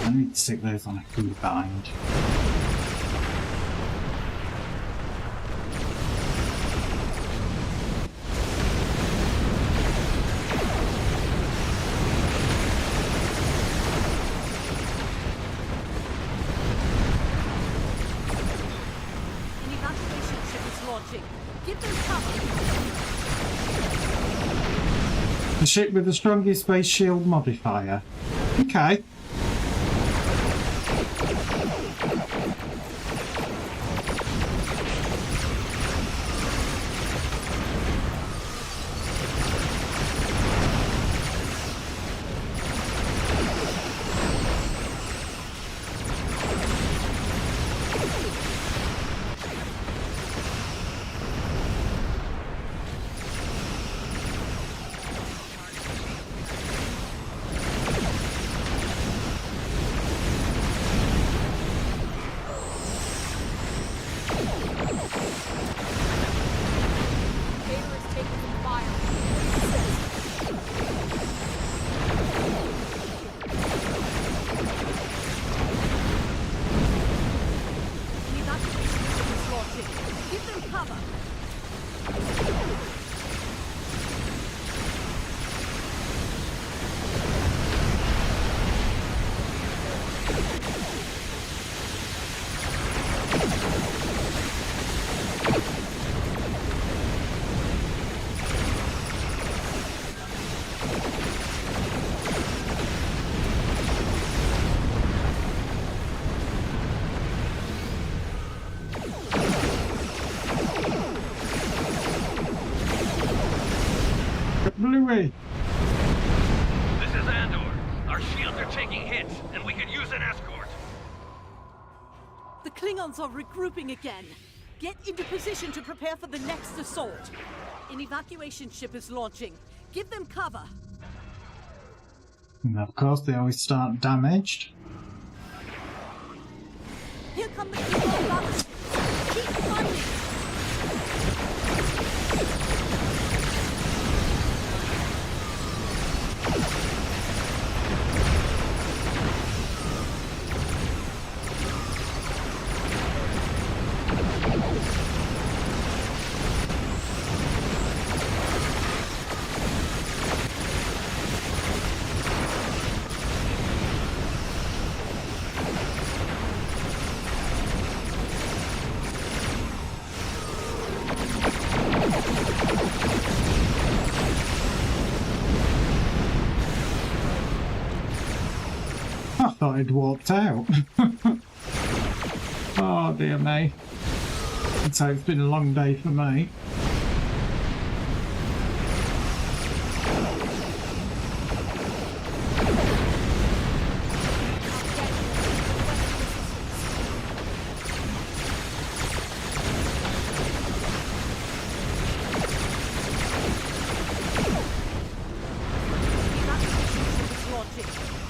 I need to stick those on a key bind. The ship with the strongest space shield modifier. Okay. Bluey. This is Andor. Our shields are taking hits, and we could use an escort. The Klingons are regrouping again. Get into position to prepare for the next assault. An evacuation ship is launching. Give them cover. And of course, they always start damaged. Here come the Klingon battleships. Keep fighting. I thought he'd walked out. Oh dear me. So it's been a long day for me.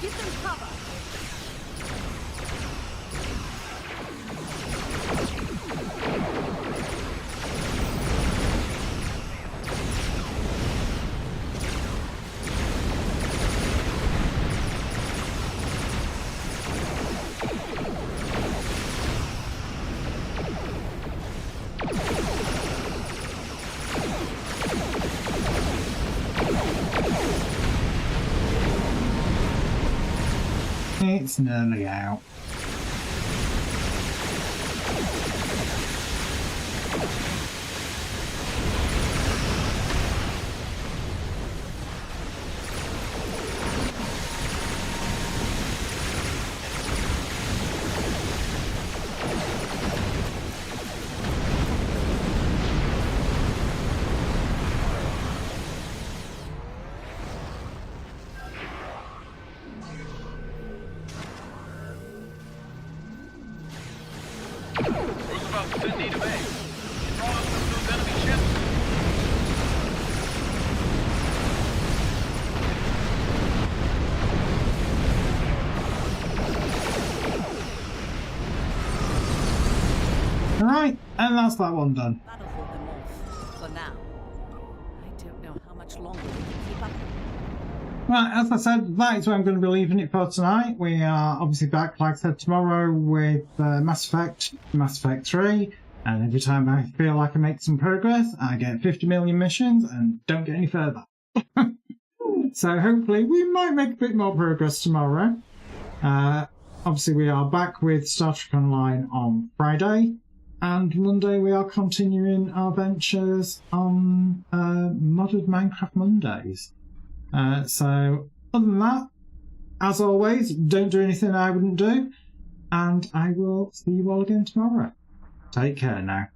Give them cover. It's nearly out. Roosevelt's in need of aid. Draw up some of those enemy ships. Alright, and that's that one done. That'll hold them off. For now. I don't know how much longer we can keep up. Right, as I said, that is where I'm going to be leaving it for tonight. We are obviously back, like I said, tomorrow with Mass Effect 3. And every time I feel like I make some progress, I get 50 million missions and don't get any further. So hopefully we might make a bit more progress tomorrow. Obviously we are back with Star Trek Online on Friday. And Monday we are continuing our ventures on modded Minecraft Mondays. So other than that, as always, don't do anything I wouldn't do. And I will see you all again tomorrow. Take care now.